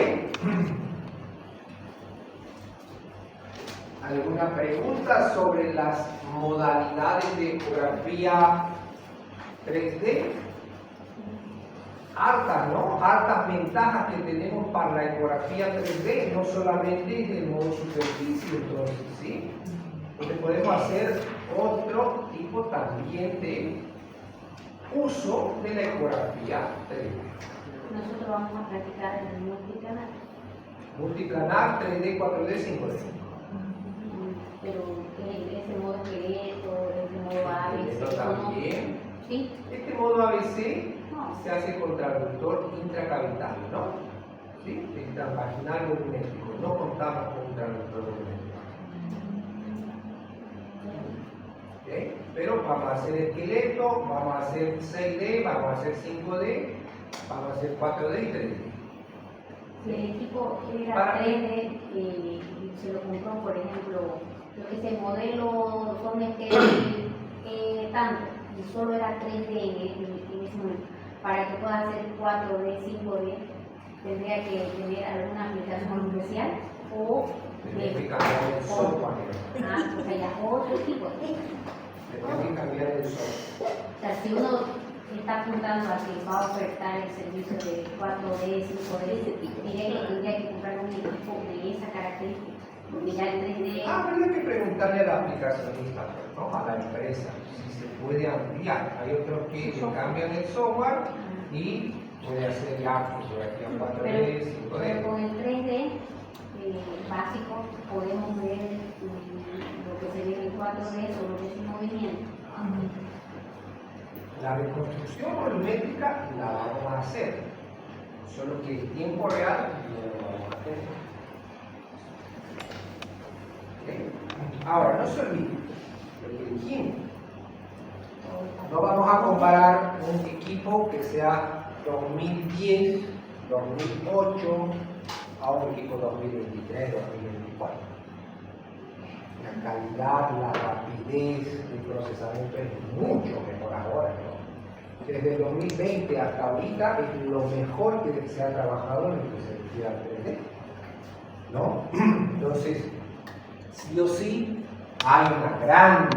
¿Alguna pregunta sobre las modalidades de ecografía 3D? Hartas, ¿no? Hartas ventajas que tenemos para la ecografía 3D, no solamente es el modo superficie, entonces, ¿sí? Entonces podemos hacer otro tipo también de uso de la ecografía 3D. Nosotros vamos a practicar el multicanal. Multicanal 3D, 4D, 5D. Pero ese modo esqueleto, ese modo ABC. Esto también. ¿Sí? Este modo ABC se hace con traductor intracavitario, ¿no? ¿Sí? Extravaginal volumétrico. No contamos con un traductor volumétrico. ¿Okay? Pero vamos a hacer esqueleto, vamos a hacer 6D, vamos a hacer 5D, vamos a hacer 4D y 3D. Si el equipo era Para- 3D y se lo compró, por ejemplo, yo que sé, modelo son tanto, y solo era 3D en ese momento, para que pueda hacer 4D, 5D, tendría que tener alguna aplicación especial o Tenemos que cambiar el software. o sea, ya otro tipo. Tenemos que cambiar el software. O sea, si uno está apuntando a que va a ofertar el servicio de 4D, 5D, directo tendría que comprar un equipo de esa característica. Porque ya el 3D. Habría que preguntarle a la aplicacionista, ¿no? A la empresa, si se puede ampliar. Hay otros que le cambian el software y puede hacer ya fotografía 4D, 5D. Pero con el 3D básico podemos ver lo que se ve en 4D sobre ese movimiento. La reconstrucción volumétrica la vamos a hacer, solo que en tiempo real no lo vamos a hacer. ¿Ok? Ahora, no se olviden lo que dijimos. No vamos a comparar un equipo que sea 2010, 2008 a un equipo 2023, 2024. La calidad, la rapidez del procesamiento es mucho mejor ahora, ¿no? Desde el 2020 hasta ahorita es lo mejor que se ha trabajado en lo que se refiere al 3D, ¿no? Entonces, sí o sí, hay una gran